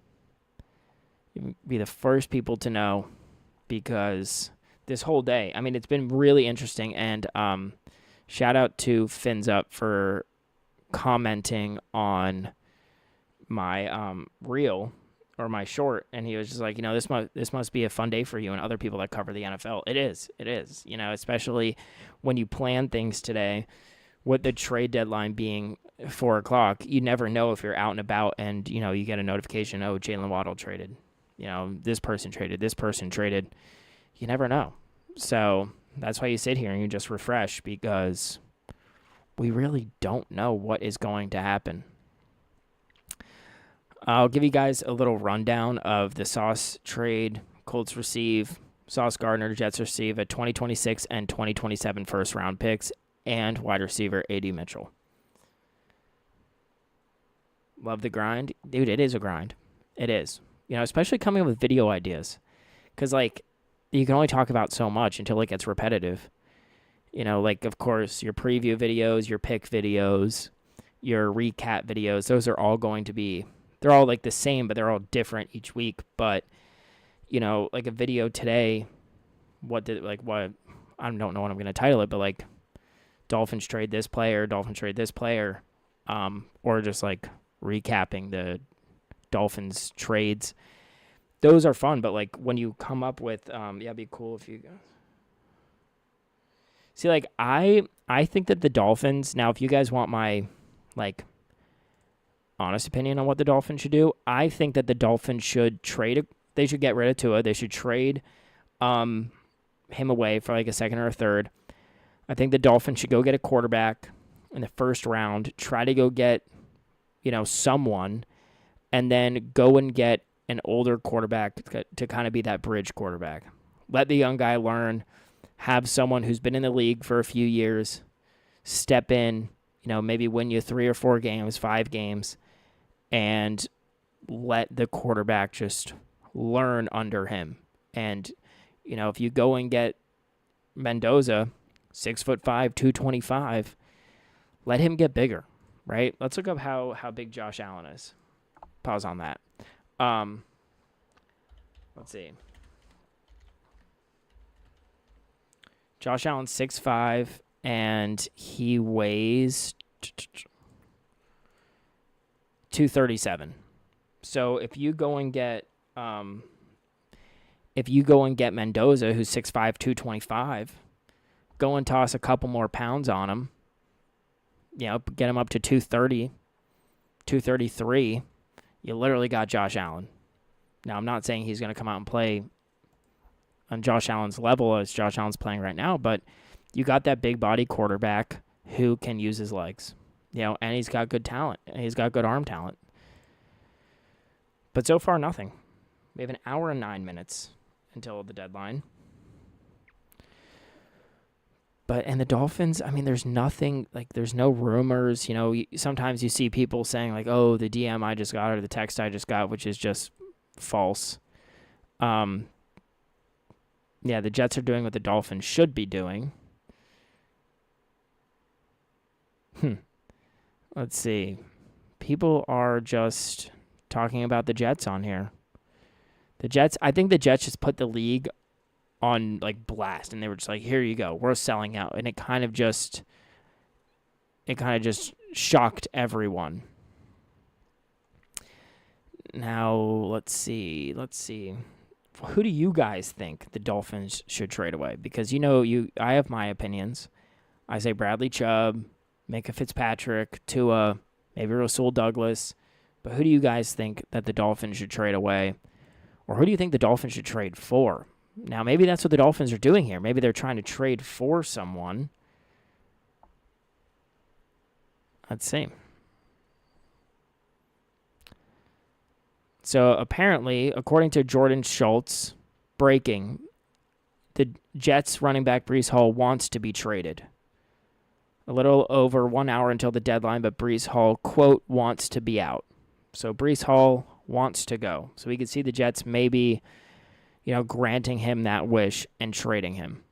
Speaker 1: You'll be the first people to know because this whole day, I mean, it's been really interesting. And shout out to Fins Up for commenting on my reel or my short, and he was just like, this must be a fun day for you and other people that cover the NFL. It is, especially when you plan things today with the trade deadline being 4 o'clock. You never know if you're out and about and, you get a notification, Jalen Waddle traded, this person traded. You never know. So that's why you sit here and you just refresh because we really don't know what is going to happen. I'll give you guys a little rundown of the Sauce trade. Colts receive Sauce Gardner, Jets receive a 2026 and 2027 first-round picks, and wide receiver A.D. Mitchell. Love the grind. Dude, it is a grind. It is. Especially coming up with video ideas. Because, you can only talk about so much until it gets repetitive. Of course, your preview videos, your pick videos, your recap videos, those are all going to be, they're all, the same, but they're all different each week. But, a video today, I don't know what I'm going to title it, but, Dolphins trade this player, or just, recapping the Dolphins trades. Those are fun, but when you come up with it'd be cool if you see, I think that the Dolphins, now if you guys want my honest opinion on what the Dolphins should do, I think that the Dolphins should they should get rid of Tua. They should trade him away for a second or a third. I think the Dolphins should go get a quarterback in the first round, try to go get someone, and then go and get an older quarterback to kind of be that bridge quarterback. Let the young guy learn, have someone who's been in the league for a few years step in, maybe win you 3 or 4 games, 5 games, and let the quarterback just learn under him. And, if you go and get Mendoza, 6'5", 225, let him get bigger, right? Let's look up how big Josh Allen is. Pause on that. Let's see. Josh Allen's 6'5", and he weighs 237. So if you go and get Mendoza, who's 6'5", 225, go and toss a couple more pounds on him, get him up to 230, 233, you literally got Josh Allen. Now, I'm not saying he's going to come out and play on Josh Allen's level as Josh Allen's playing right now, but you got that big body quarterback who can use his legs, and he's got good talent. And he's got good arm talent. But so far, nothing. We have an hour and 9 minutes until the deadline. And the Dolphins, there's nothing, there's no rumors. Sometimes you see people saying, oh, the DM I just got or the text I just got, which is just false. The Jets are doing what the Dolphins should be doing. Let's see. People are just talking about the Jets on here. I think the Jets just put the league on blast, and they were just here you go, we're selling out, and it kind of just shocked everyone. Now let's see who do you guys think the Dolphins should trade away? Because I have my opinions. I say Bradley Chubb, Minkah Fitzpatrick, Tua, maybe Rasul Douglas, but who do you guys think that the Dolphins should trade away, or who do you think the Dolphins should trade for? Now, maybe that's what the Dolphins are doing here. Maybe they're trying to trade for someone. Let's see. So, apparently, according to Jordan Schultz, breaking, the Jets running back Breece Hall wants to be traded. A little over 1 hour until the deadline, but Breece Hall, quote, wants to be out. So, Breece Hall wants to go. So, we could see the Jets maybe granting him that wish and trading him.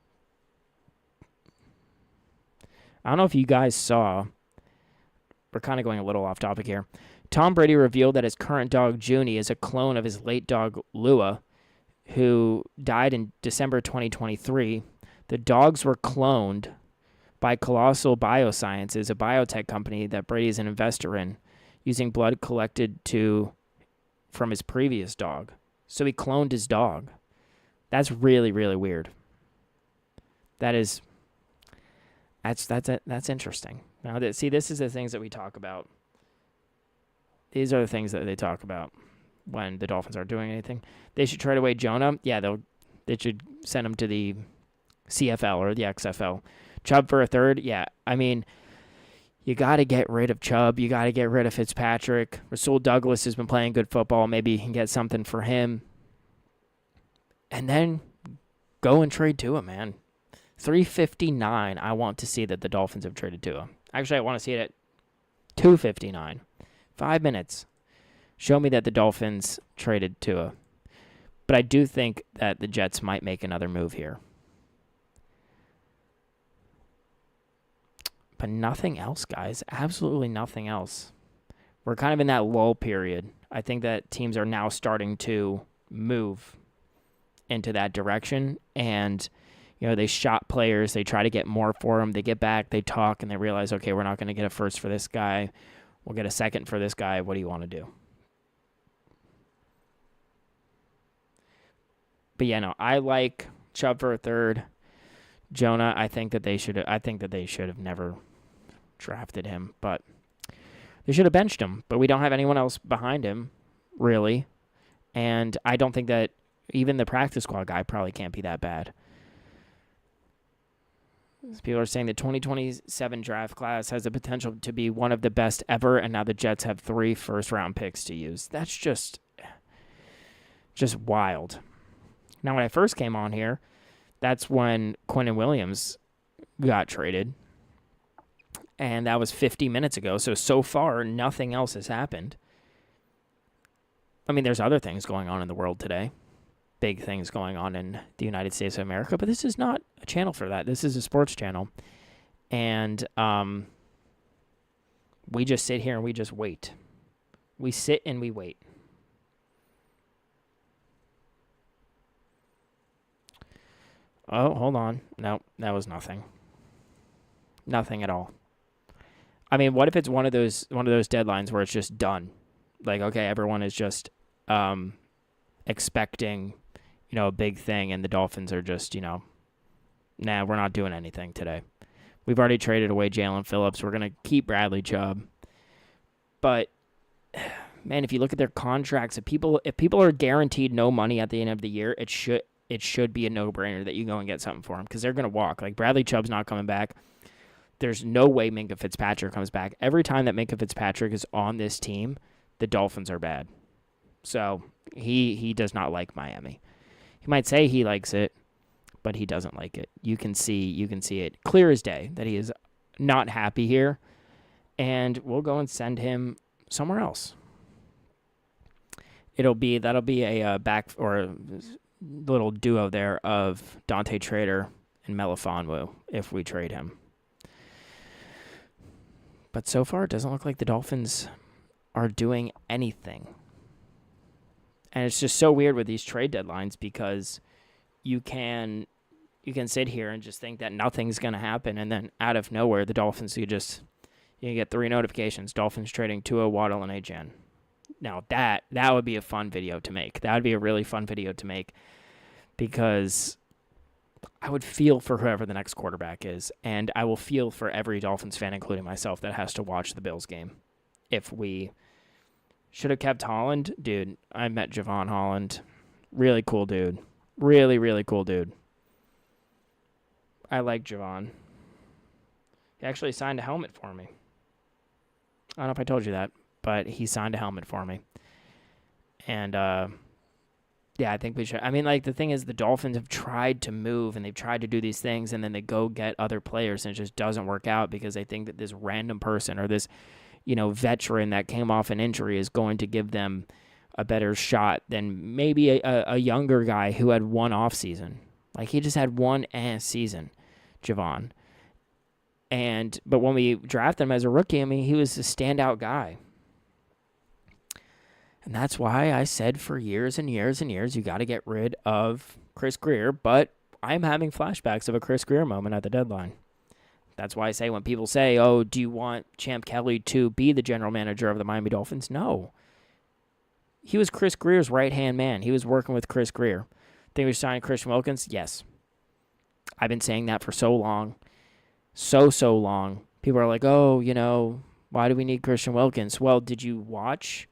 Speaker 1: I don't know if you guys saw, we're kind of going a little off topic here. Tom Brady revealed that his current dog, Junie, is a clone of his late dog, Lua, who died in December 2023. The dogs were cloned by Colossal Biosciences, a biotech company that Brady is an investor in, using blood collected from his previous dog. So he cloned his dog. That's really, really weird. That's interesting. Now, this is the things that we talk about. These are the things that they talk about when the Dolphins aren't doing anything. They should trade away Jonah. Yeah, they should send him to the CFL or the XFL. Chubb for a third. Yeah, you got to get rid of Chubb. You got to get rid of Fitzpatrick. Rasul Douglas has been playing good football. Maybe you can get something for him. And then go and trade Tua, man. $359. I want to see that the Dolphins have traded Tua. Actually, I want to see it at $259. 5 minutes. Show me that the Dolphins traded Tua. But I do think that the Jets might make another move here. But nothing else, guys. Absolutely nothing else. We're kind of in that lull period. I think that teams are now starting to move into that direction. And, they shop players. They try to get more for them. They get back, they talk, and they realize, okay, we're not going to get a first for this guy. We'll get a second for this guy. What do you want to do? But I like Chubb for a third. Jonah, I think that they should have never drafted him, but they should have benched him. But we don't have anyone else behind him, really. And I don't think that even the practice squad guy probably can't be that bad. People are saying the 2027 draft class has the potential to be one of the best ever, and now the Jets have 3 first-round picks to use. That's just wild. Now, when I first came on here, that's when Quinnen Williams got traded, and that was 50 minutes ago. So far, nothing else has happened. I mean, there's other things going on in the world today. Big things going on in the United States of America, but this is not a channel for that. This is a sports channel. And we just sit here and we just wait. We sit and we wait. Oh, hold on. No, that was nothing. Nothing at all. I mean, what if it's one of those deadlines where it's just done? Like, okay, everyone is just expecting, a big thing, and the Dolphins are just, nah, we're not doing anything today. We've already traded away Jalen Phillips. We're going to keep Bradley Chubb. But, man, if you look at their contracts, if people are guaranteed no money at the end of the year, it should be a no-brainer that you go and get something for them, because they're going to walk. Like, Bradley Chubb's not coming back. There's no way Minkah Fitzpatrick comes back. Every time that Minkah Fitzpatrick is on this team, the Dolphins are bad. So he does not like Miami. He might say he likes it, but he doesn't like it. You can see it clear as day that he is not happy here, and we'll go and send him somewhere else. That'll be a back or a little duo there of Dante Trader and Melifonwu if we trade him. But so far, it doesn't look like the Dolphins are doing anything. And it's just so weird with these trade deadlines, because you can sit here and just think that nothing's going to happen, and then out of nowhere, the Dolphins, you get 3 notifications. Dolphins trading Tua, Waddle, and Achane. Now, that would be a fun video to make. That would be a really fun video to make, because I would feel for whoever the next quarterback is, and I will feel for every Dolphins fan, including myself, that has to watch the Bills game. If we should have kept Holland, dude, I met Javon Holland. Really cool dude. Really, really cool dude. I like Javon. He actually signed a helmet for me. I don't know if I told you that, but he signed a helmet for me. And, I think we should. I mean, like, the thing is, the Dolphins have tried to move, and they've tried to do these things, and then they go get other players, and it just doesn't work out, because they think that this random person or this, veteran that came off an injury is going to give them a better shot than maybe a younger guy who had one off season. Like, he just had one season, Javon. But when we drafted him as a rookie, I mean, he was a standout guy. And that's why I said for years and years and years, you got to get rid of Chris Grier. But I'm having flashbacks of a Chris Grier moment at the deadline. That's why I say, when people say, oh, do you want Champ Kelly to be the general manager of the Miami Dolphins? No. He was Chris Grier's right-hand man. He was working with Chris Grier. Think we should sign Christian Wilkins? Yes. I've been saying that for so long. So long. People are like, oh, why do we need Christian Wilkins? Well, did you watch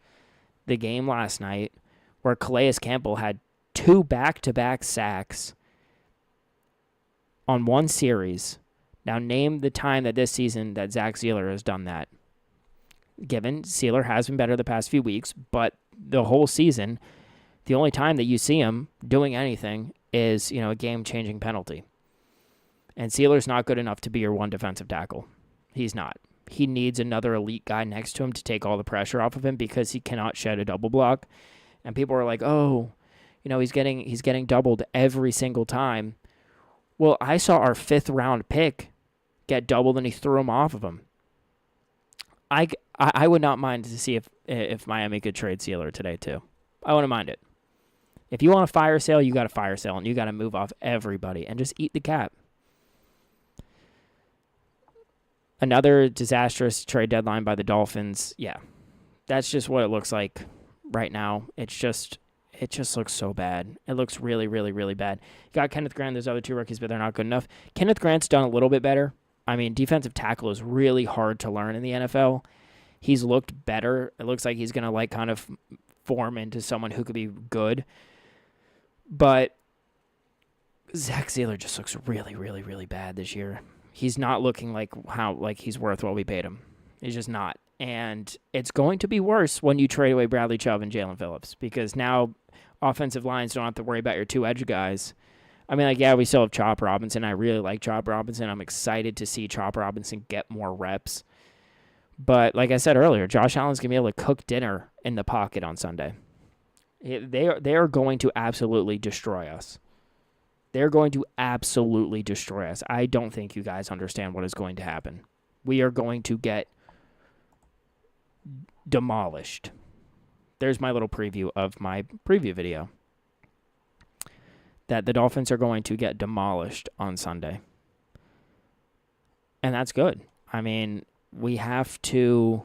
Speaker 1: the game last night where Calais Campbell had 2 back-to-back sacks on one series? Now, name the time that this season that Zach Sealer has done that. Given Sealer has been better the past few weeks, but the whole season, the only time that you see him doing anything is, a game-changing penalty. And Sealer's not good enough to be your one defensive tackle. He's not. He needs another elite guy next to him to take all the pressure off of him because he cannot shed a double block. And people are like, oh, he's getting doubled every single time. Well, I saw our 5th round pick get doubled and he threw him off of him. I would not mind to see if Miami could trade Sealer today too. I wouldn't mind it. If you want a fire sale, you got a fire sale, and you got to move off everybody and just eat the cap. Another disastrous trade deadline by the Dolphins. Yeah, that's just what it looks like right now. It just looks so bad. It looks really, really, really bad. You got Kenneth Grant, those other 2 rookies, but they're not good enough. Kenneth Grant's done a little bit better. I mean, defensive tackle is really hard to learn in the NFL. He's looked better. It looks like he's going to kind of form into someone who could be good. But Zach Sealer just looks really, really, really bad this year. He's not looking like he's worth what we paid him. He's just not. And it's going to be worse when you trade away Bradley Chubb and Jalen Phillips because now offensive lines don't have to worry about your 2 edge guys. I mean, we still have Chop Robinson. I really like Chop Robinson. I'm excited to see Chop Robinson get more reps. But like I said earlier, Josh Allen's going to be able to cook dinner in the pocket on Sunday. They are going to absolutely destroy us. They're going to absolutely destroy us. I don't think you guys understand what is going to happen. We are going to get demolished. There's my little preview of my preview video. That the Dolphins are going to get demolished on Sunday. And that's good. I mean, we have to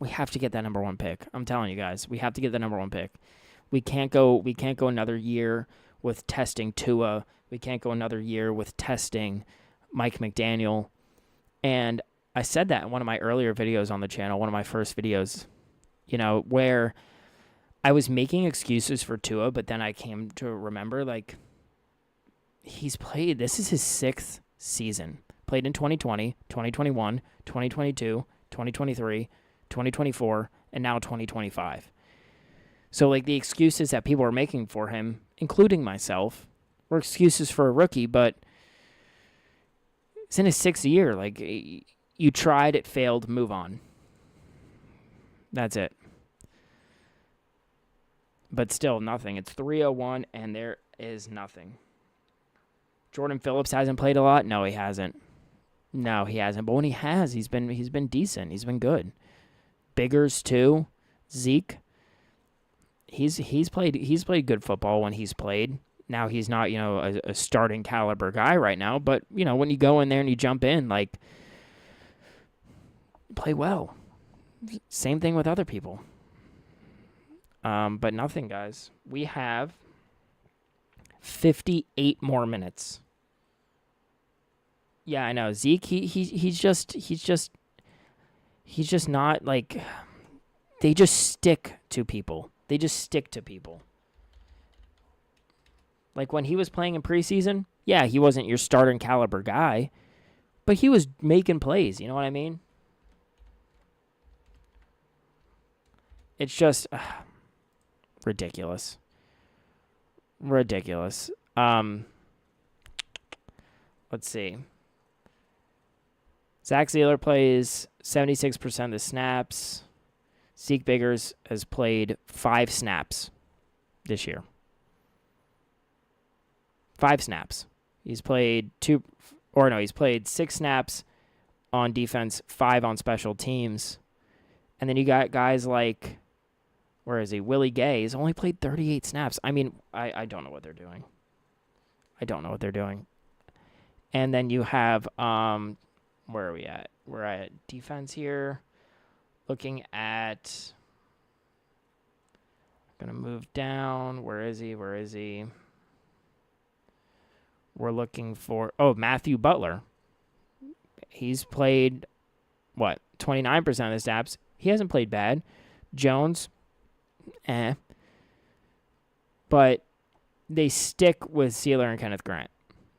Speaker 1: get that number 1 pick. I'm telling you guys, we have to get the number 1 pick. We can't go another year with testing Tua. We can't go another year with testing Mike McDaniel. And I said that in one of my earlier videos on the channel, one of my first videos, where I was making excuses for Tua, but then I came to remember, he's played, this is his 6th season. Played in 2020, 2021, 2022, 2023, 2024, and now 2025. So, the excuses that people are making for him, including myself, were excuses for a rookie, but it's in his 6th year. You tried, it failed, move on. That's it. But still, nothing. It's 301, and there is nothing. Jordan Phillips hasn't played a lot? No, he hasn't. No, he hasn't. But when he has, he's been decent. He's been good. Biggers too. Zeke. He's played good football when he's played. Now he's not, a starting caliber guy right now, but when you go in there and you jump in, play well. Same thing with other people. But nothing, guys. We have 58 more minutes. Yeah, I know. Zeke, he's just not they just stick to people. They just stick to people. When he was playing in preseason, yeah, he wasn't your starting caliber guy, but he was making plays. You know what I mean? It's just ridiculous. Ridiculous. Let's see. Zach Sealer plays 76% of the snaps. Zeke Biggers has played 5 snaps this year. 5 snaps. He's played 6 snaps on defense, 5 on special teams. And then you got guys like, where is he? Willie Gay. He's only played 38 snaps. I mean, I don't know what they're doing. I don't know what they're doing. And then you have, where are we at? We're at defense here. Looking at, I'm going to move down. Where is he? Where is he? We're looking for, Matthew Butler. He's played, 29% of the snaps. He hasn't played bad. Jones, But they stick with Sealer and Kenneth Grant.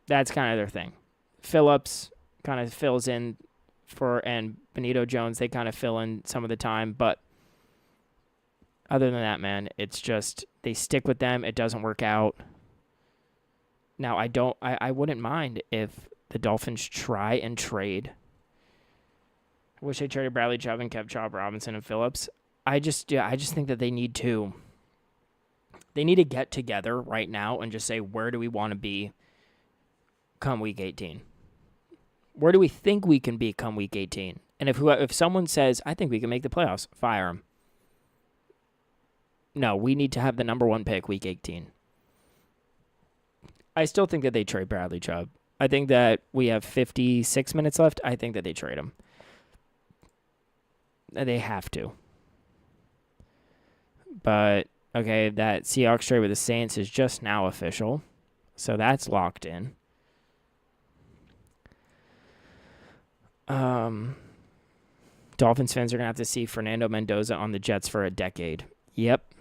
Speaker 1: That's kind of their thing. Phillips kind of fills in and Benito Jones, they kind of fill in some of the time. But other than that, man, it's just they stick with them. It doesn't work out. Now, I wouldn't mind if the Dolphins try and trade I wish they traded Bradley Chubb and kept Chop Robinson and Phillips. I just think that they need to get together right now and just say, where do we want to be come week 18? Where do we think we can be come week 18? And if someone says, I think we can make the playoffs, fire them. No, we need to have the number 1 pick week 18. I still think that they trade Bradley Chubb. I think that we have 56 minutes left. I think that they trade him. They have to. But, okay, that Seahawks trade with the Saints is just now official. So that's locked in. Dolphins fans are going to have to see Fernando Mendoza on the Jets for a decade. Yep.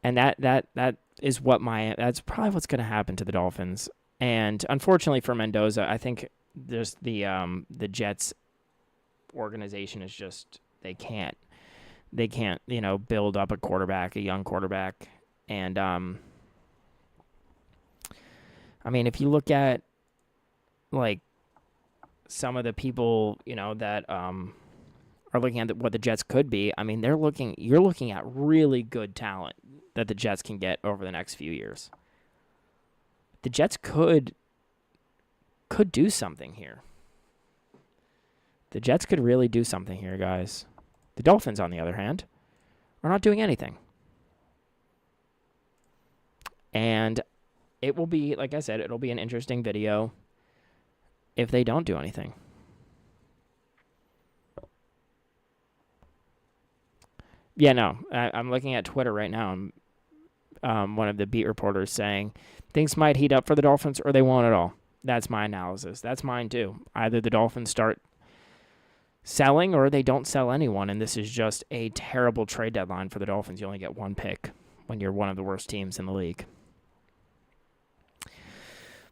Speaker 1: And that is that's probably what's going to happen to the Dolphins. And unfortunately for Mendoza, I think there's the Jets organization is just they can't build up a young quarterback. And I mean, if you look at like some of the people, that are looking at what the Jets could be, I mean, you're looking at really good talent that the Jets can get over the next few years. The Jets could do something here. The Jets could really do something here, guys. The Dolphins, on the other hand, are not doing anything. And it will be, like I said, it'll be an interesting video if they don't do anything. Yeah, no, I'm looking at Twitter right now. One of the beat reporters saying things might heat up for the Dolphins or they won't at all. That's my analysis. That's mine too. Either the Dolphins start selling or they don't sell anyone, and this is just a terrible trade deadline for the Dolphins. You only get 1 pick when you're one of the worst teams in the league.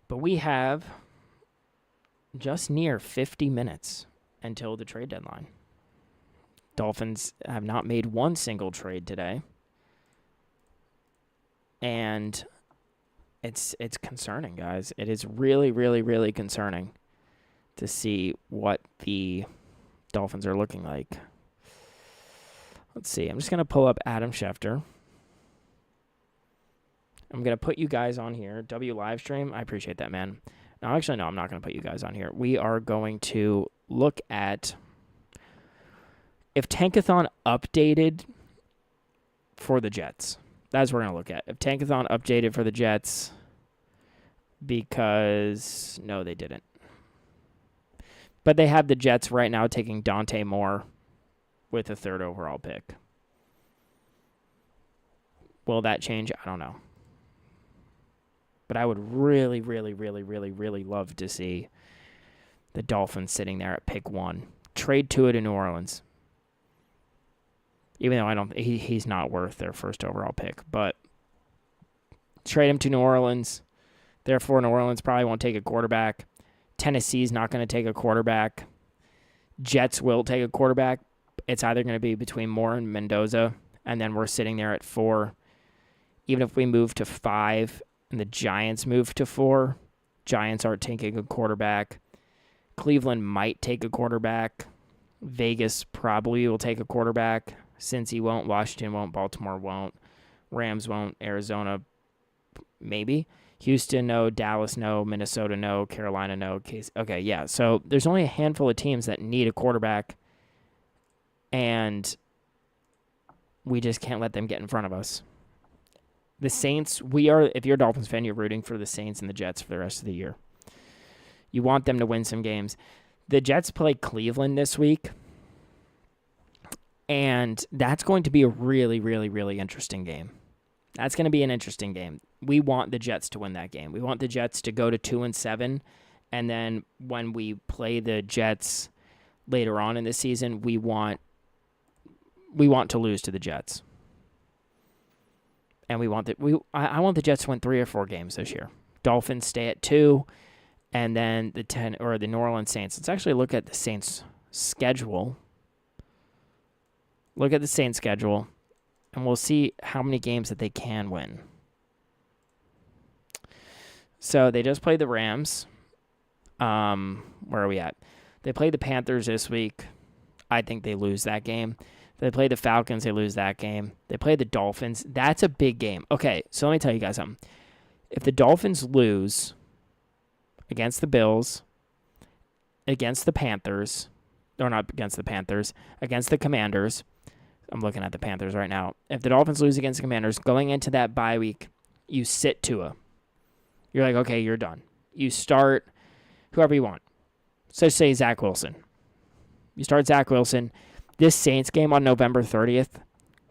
Speaker 1: But we have just near 50 minutes until the trade deadline. Dolphins have not made one single trade today. And it's concerning, guys. It is really, really, really concerning to see what the Dolphins are looking like. Let's see. I'm just going to pull up Adam Schefter. I'm going to put you guys on here. W Livestream. I appreciate that, man. No, actually, no, I'm not going to put you guys on here. We are going to look at if Tankathon updated for the Jets. That's what we're going to look at. If Tankathon updated for the Jets, because no, they didn't. But they have the Jets right now taking Dante Moore with a 3rd overall pick. Will that change? I don't know. But I would really, really, really, really, really love to see the Dolphins sitting there at pick 1. Trade Tua to New Orleans. Even though he's not worth their 1st overall pick. But trade him to New Orleans. Therefore, New Orleans probably won't take a quarterback. Tennessee's not going to take a quarterback. Jets will take a quarterback. It's either going to be between Moore and Mendoza. And then we're sitting there at 4. Even if we move to 5 and the Giants move to 4, Giants aren't taking a quarterback. Cleveland might take a quarterback. Vegas probably will take a quarterback. Cincy won't, Washington won't, Baltimore won't, Rams won't, Arizona maybe, Houston no, Dallas no, Minnesota no, Carolina no. Okay, yeah, so there's only a handful of teams that need a quarterback, and we just can't let them get in front of us. The Saints, if you're a Dolphins fan, you're rooting for the Saints and the Jets for the rest of the year. You want them to win some games. The Jets play Cleveland this week. And that's going to be a really, really, really interesting game. That's going to be an interesting game. We want the Jets to win that game. We want the Jets to go to 2-7. And then when we play the Jets later on in the season, we want to lose to the Jets. And I want the Jets to win 3 or 4 games this year. Dolphins stay at 2, and then the New Orleans Saints. Let's actually look at the Saints' schedule. Look at the Saints' schedule, and we'll see how many games that they can win. So they just played the Rams. Where are we at? They play the Panthers this week. I think they lose that game. They play the Falcons. They lose that game. They play the Dolphins. That's a big game. Okay, so let me tell you guys something. If the Dolphins lose against the Bills, against the Panthers, or not against the Panthers, against the Commanders, I'm looking at the Panthers right now. If the Dolphins lose against the Commanders, going into that bye week, you sit Tua. You're like, okay, you're done. You start whoever you want. So say Zach Wilson. You start Zach Wilson. This Saints game on November 30th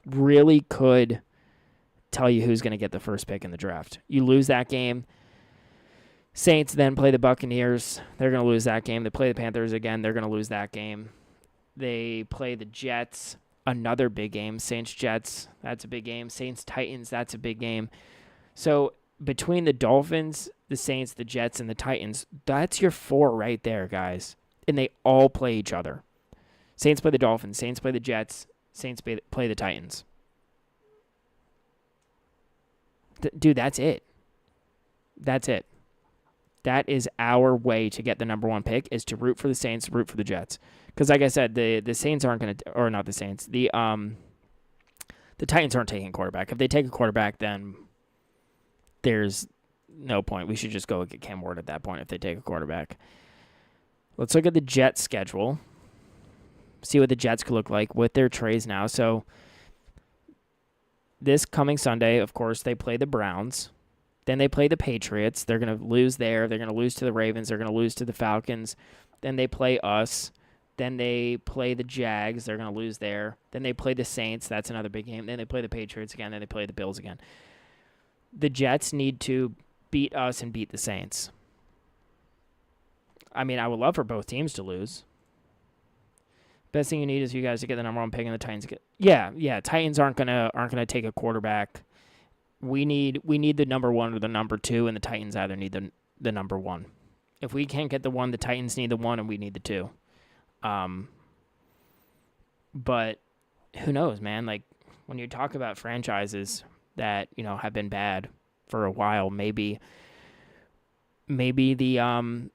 Speaker 1: really could tell you who's going to get the first pick in the draft. You lose that game. Saints then play the Buccaneers. They're going to lose that game. They play the Panthers again. They're going to lose that game. They play the Jets. Another big game. Saints-Jets, that's a big game. Saints-Titans, that's a big game. So between the Dolphins, the Saints, the Jets, and the Titans, that's your four right there, guys. And they all play each other. Saints play the Dolphins. Saints play the Jets. Saints play the Titans. Dude, that's it. That's it. That is our way to get the number one pick, is to root for the Saints, root for the Jets. Because like I said, the Saints aren't going to, or not the Saints, the Titans aren't taking a quarterback. If they take a quarterback, then there's no point. We should just go get Cam Ward at that point if they take a quarterback. Let's look at the Jets schedule. See what the Jets could look like with their trays now. So this coming Sunday, of course, they play the Browns. Then they play the Patriots. They're going to lose there. They're going to lose to the Ravens. They're going to lose to the Falcons. Then they play us. Then they play the Jags. They're going to lose there. Then they play the Saints. That's another big game. Then they play the Patriots again. Then they play the Bills again. The Jets need to beat us and beat the Saints. I mean, I would love for both teams to lose. Best thing you need is you guys to get the number one pick, and the Titans get. Yeah. Titans aren't gonna take a quarterback. We need the number one or the number two, and the Titans either need the number one. If we can't get the one, the Titans need the one, and we need the two. But who knows, man? Like when you talk about franchises that have been bad for a while, maybe the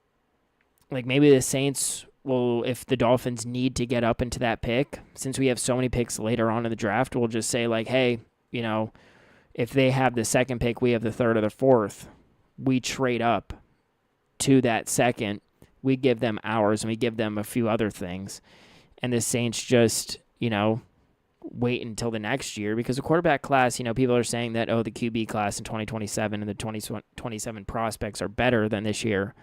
Speaker 1: maybe the Saints. Well, if the Dolphins need to get up into that pick, since we have so many picks later on in the draft, we'll just say, like, hey, if they have the second pick, we have the third or the fourth. We trade up to that second. We give them ours, and we give them a few other things. And the Saints just, wait until the next year. Because the quarterback class, people are saying that, the QB class in 2027 and the 2027 prospects are better than this year.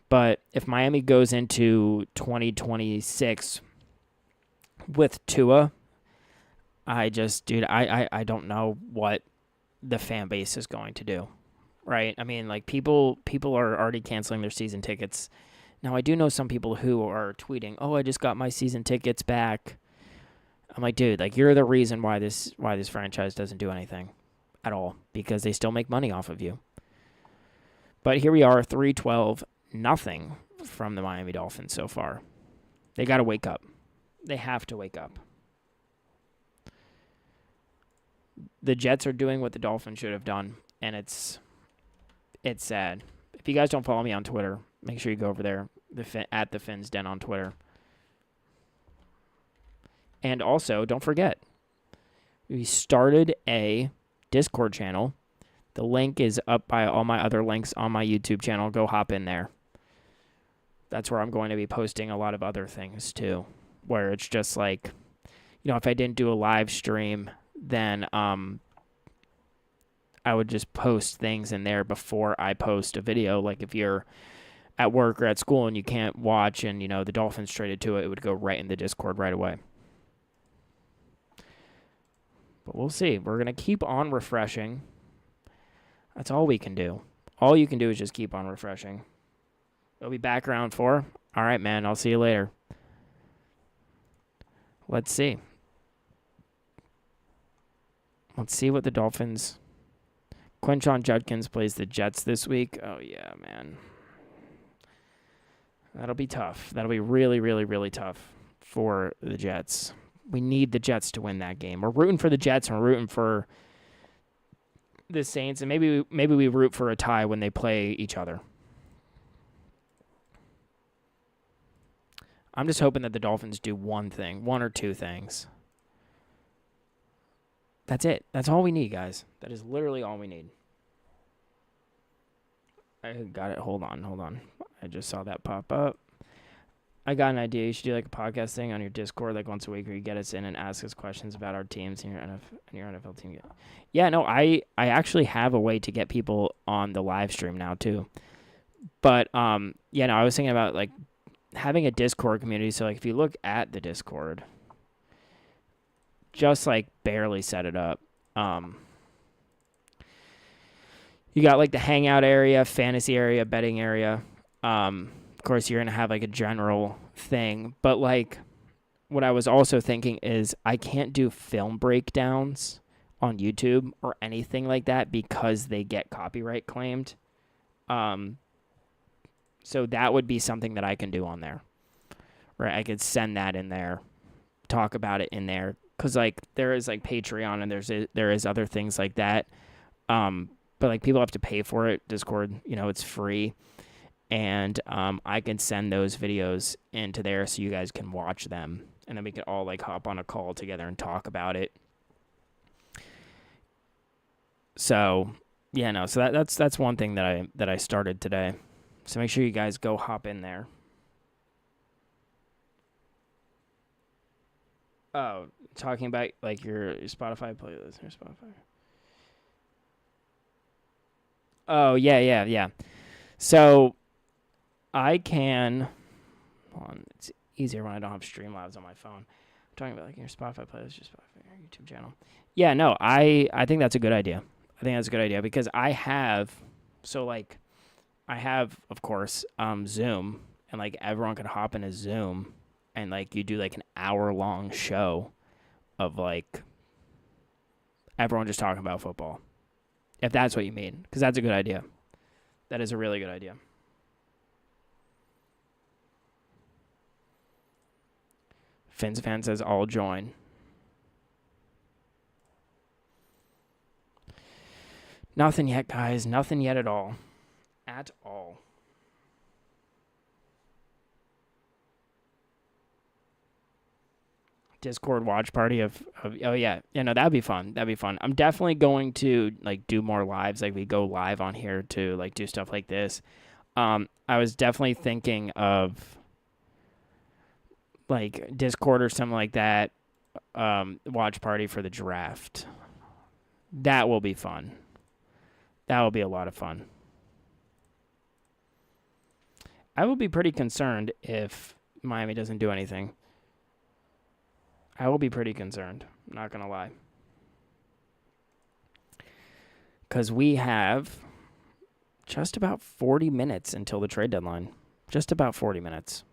Speaker 1: But if Miami goes into 2026 with Tua, I don't know what the fan base is going to do, right? I mean, like people are already canceling their season tickets. Now, I do know some people who are tweeting, "Oh, I just got my season tickets back." I'm like, dude, like you're the reason why this franchise doesn't do anything at all, because they still make money off of you. But here we are, 3-12. Nothing from the Miami Dolphins so far. They got to wake up. They have to wake up. The Jets are doing what the Dolphins should have done, and it's sad. If you guys don't follow me on Twitter, make sure you go over there, at the Fins Den on Twitter. And also, don't forget, we started a Discord channel. The link is up by all my other links on my YouTube channel. Go hop in there. That's where I'm going to be posting a lot of other things too, where it's just like, if I didn't do a live stream, then I would just post things in there before I post a video. Like if you're at work or at school and you can't watch and, the Dolphins traded to it would go right in the Discord right away. But we'll see. We're going to keep on refreshing. That's all we can do. All you can do is just keep on refreshing. We'll be back round 4. All right, man. I'll see you later. Let's see. Let's see what the Dolphins... Quinshon Judkins plays the Jets this week. Oh, yeah, man. That'll be tough. That'll be really, really, really tough for the Jets. We need the Jets to win that game. We're rooting for the Jets, and we're rooting for the Saints, and maybe we root for a tie when they play each other. I'm just hoping that the Dolphins do one or two things. That's it. That's all we need, guys. That is literally all we need. I got it. Hold on. I just saw that pop up. I got an idea. You should do like a podcast thing on your Discord like once a week where you get us in and ask us questions about our teams and your NFL team. Yeah, no, I actually have a way to get people on the live stream now too. But yeah, no, I was thinking about like having a Discord community. So like if you look at the Discord, just like barely set it up. You got like the hangout area, fantasy area, betting area. Of course, you're going to have like a general thing. But like what I was also thinking is I can't do film breakdowns on YouTube or anything like that because they get copyright claimed. So that would be something that I can do on there. Right? I could send that in there, talk about it in there. Because like there is like Patreon and there is other things like that. But like people have to pay for it. Discord, it's free. And I can send those videos into there so you guys can watch them. And then we can all like hop on a call together and talk about it. So yeah, no. So that's one thing that I started today. So make sure you guys go hop in there. Oh, talking about like your Spotify playlist or Spotify. Oh yeah. So I can. Hold on, it's easier when I don't have Streamlabs on my phone. I'm talking about like your Spotify playlist, your Spotify, your YouTube channel. Yeah, no, I think that's a good idea. I think that's a good idea because I have, of course, Zoom, and like everyone could hop into Zoom, and like you do like an hour-long show of like everyone just talking about football, if that's what you mean, because that's a good idea. That is a really good idea. Fins fan says, I'll join. Nothing yet, guys. Nothing yet at all. At all. Discord watch party of oh yeah. Yeah, no, that'd be fun. That'd be fun. I'm definitely going to like do more lives. Like we go live on here to like do stuff like this. I was definitely thinking of like Discord or something like that. Watch party for the draft. That will be fun. That will be a lot of fun. I will be pretty concerned if Miami doesn't do anything. I will be pretty concerned. I'm not going to lie. Because we have just about 40 minutes until the trade deadline. Just about 40 minutes.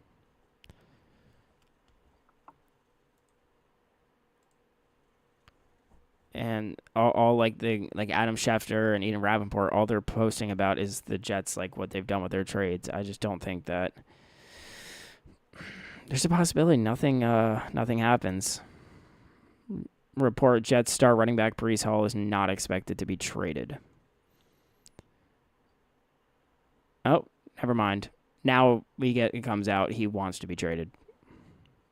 Speaker 1: And all like Adam Schefter and Eden Rappaport, all they're posting about is the Jets, like what they've done with their trades. I just don't think that there's a possibility nothing happens. Report: Jets star running back Breece Hall is not expected to be traded. Oh, never mind. Now it comes out he wants to be traded,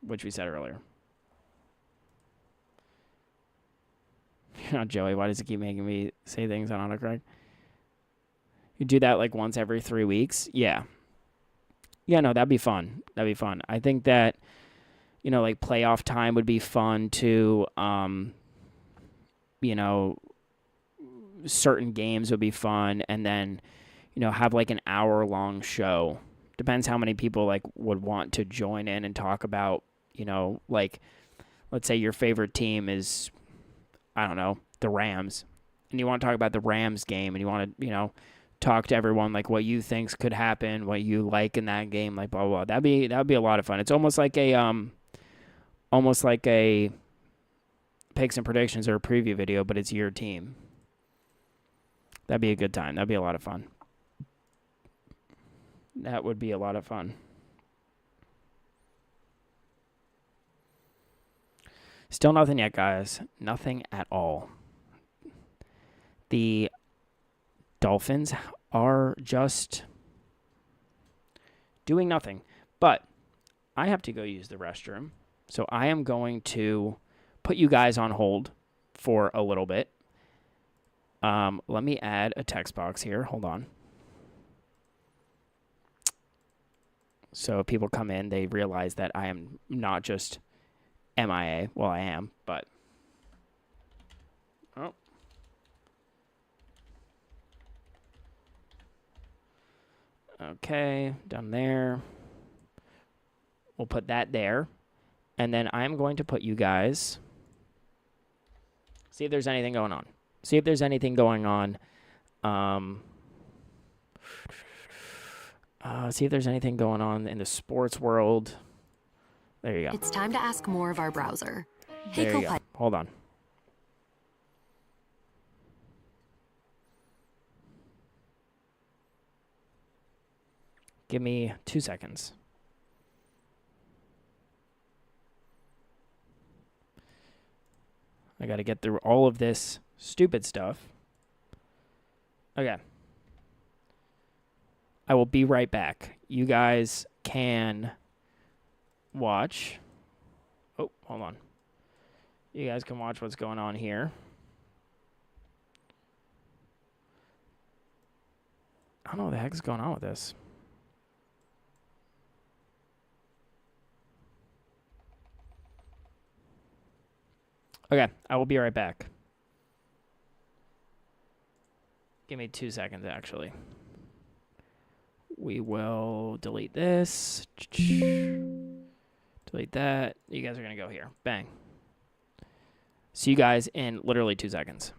Speaker 1: which we said earlier. Joey, why does it keep making me say things on autocorrect? You do that like once every 3 weeks? Yeah. Yeah, no, that'd be fun. I think that, like playoff time would be fun to, certain games would be fun. And then, have like an hour-long show. Depends how many people like would want to join in and talk about, like, let's say your favorite team is, I don't know, the Rams, and you want to talk about the Rams game, and you want to, talk to everyone like what you think could happen, what you like in that game, like blah blah. That'd be a lot of fun. It's almost like a picks and predictions or a preview video, but it's your team. That'd be a good time. That'd be a lot of fun. That would be a lot of fun. Still nothing yet, guys. Nothing at all. The Dolphins are just doing nothing. But I have to go use the restroom. So I am going to put you guys on hold for a little bit. Let me add a text box here. Hold on. So if people come in, they realize that I am not just MIA. Well, I am, but... Oh. Okay, down there. We'll put that there. And then I'm going to put you guys... See if there's anything going on. See if there's anything going on. See if there's anything going on in the sports world. There you go.
Speaker 2: It's time to ask more of our browser. Hey,
Speaker 1: There you go. Hold on. Give me 2 seconds. I got to get through all of this stupid stuff. Okay. I will be right back. You guys can watch. Oh, hold on. You guys can watch what's going on here. I don't know what the heck is going on with this. Okay, I will be right back. Give me 2 seconds, actually. We will delete this. Delete that. You guys are going to go here. Bang. See you guys in literally 2 seconds.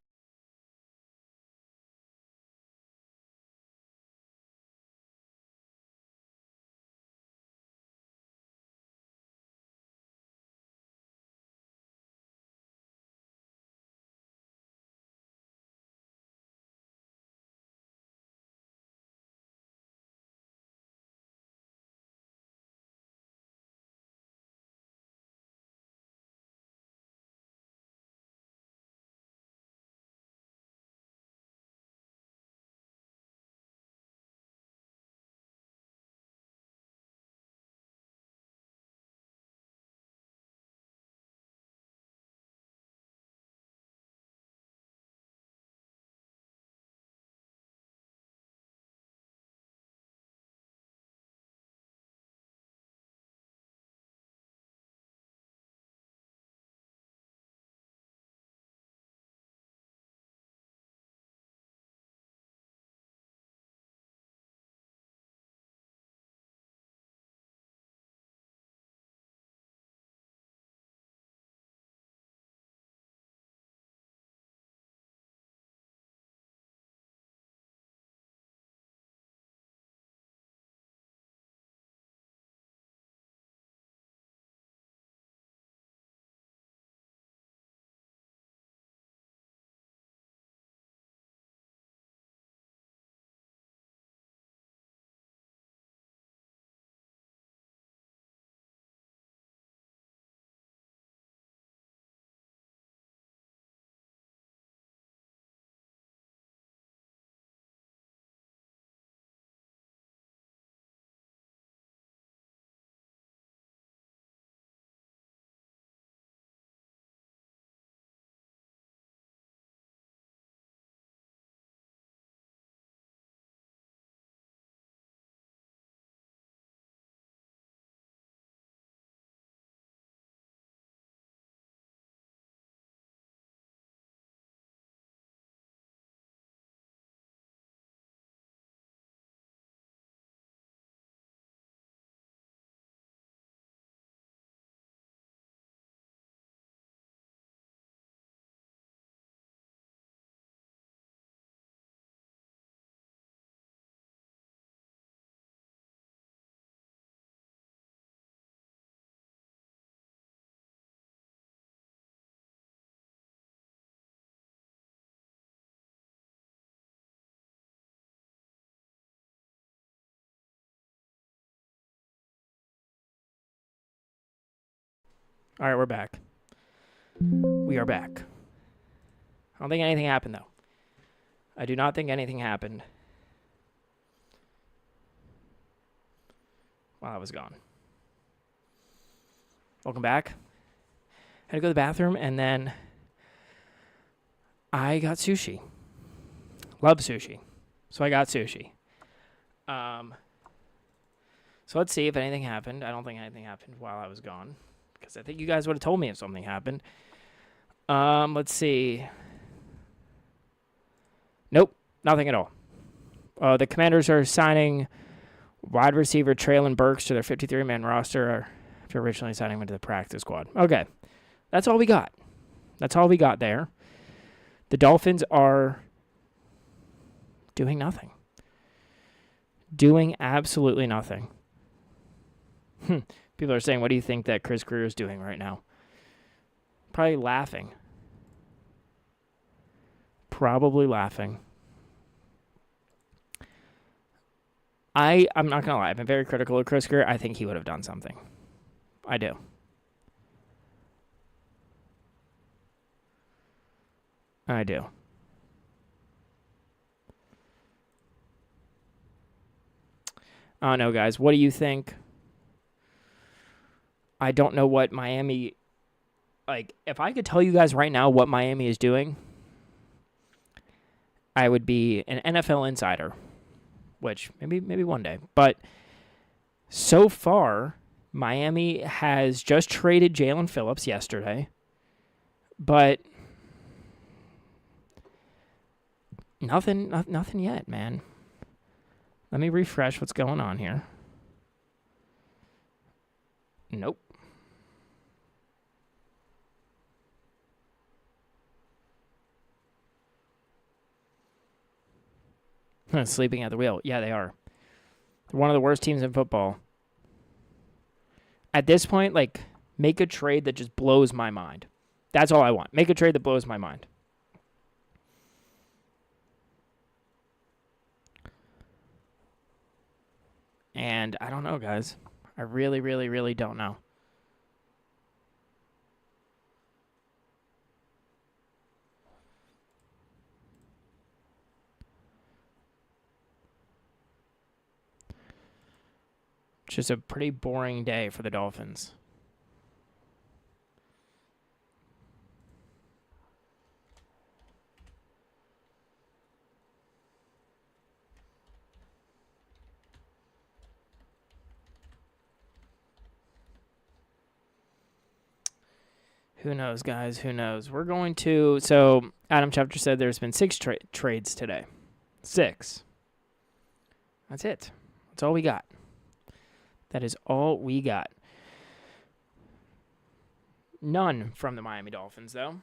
Speaker 1: All right, we're back. We are back. I don't think anything happened, though. I do not think anything happened while I was gone. Welcome back. Had to go to the bathroom, and then I got sushi. Love sushi. So I got sushi. So let's see if anything happened. I don't think anything happened while I was gone, because I think you guys would have told me if something happened. Let's see. Nope, nothing at all. The Commanders are signing wide receiver Traylon Burks to their 53-man roster after originally signing him into the practice squad. Okay, that's all we got. That's all we got there. The Dolphins are doing nothing. Doing absolutely nothing. People are saying, what do you think that Chris Grier is doing right now? Probably laughing. Probably laughing. I'm not going to lie. I've been very critical of Chris Grier. I think he would have done something. I do. I do. I don't know, guys. What do you think? I don't know what Miami... Like, if I could tell you guys right now what Miami is doing, I would be an NFL insider, which maybe one day. But so far, Miami has just traded Jalen Phillips yesterday, but nothing yet, man. Let me refresh what's going on here. Nope. Sleeping at the wheel. Yeah, they are. They're one of the worst teams in football. At this point, like, make a trade that just blows my mind. That's all I want. Make a trade that blows my mind. And I don't know, guys. I really, really, really don't know. It's just a pretty boring day for the Dolphins. Who knows, guys? Who knows? We're going to... So, Adam Schefter said there's been 6 trades today. 6. That's it. That's all we got. That is all we got. None from the Miami Dolphins, though.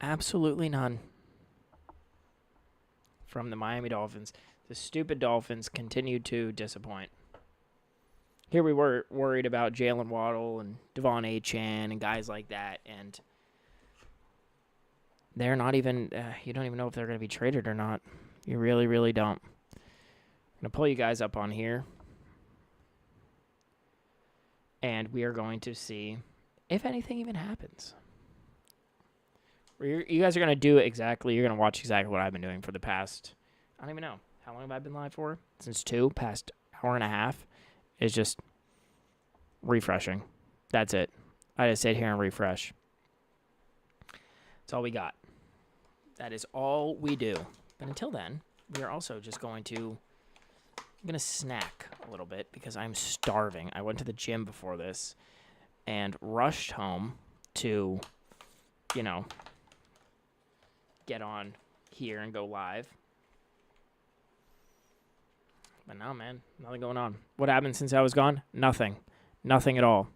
Speaker 1: Absolutely none from the Miami Dolphins. The stupid Dolphins continue to disappoint. Here we were worried about Jalen Waddle and Devon Achane and guys like that, and they're not even, you don't even know if they're going to be traded or not. You really, really don't. I'm going to pull you guys up on here, and we are going to see if anything even happens. You guys are going to do exactly, you're going to watch exactly what I've been doing for the past, I don't even know. How long have I been live for? Since 2, past hour and a half. It's just refreshing. That's it. I just sit here and refresh. That's all we got. That is all we do. But until then, we are also just going to... I'm going to snack a little bit because I'm starving. I went to the gym before this and rushed home to, get on here and go live. But no, man, nothing going on. What happened since I was gone? Nothing. Nothing at all.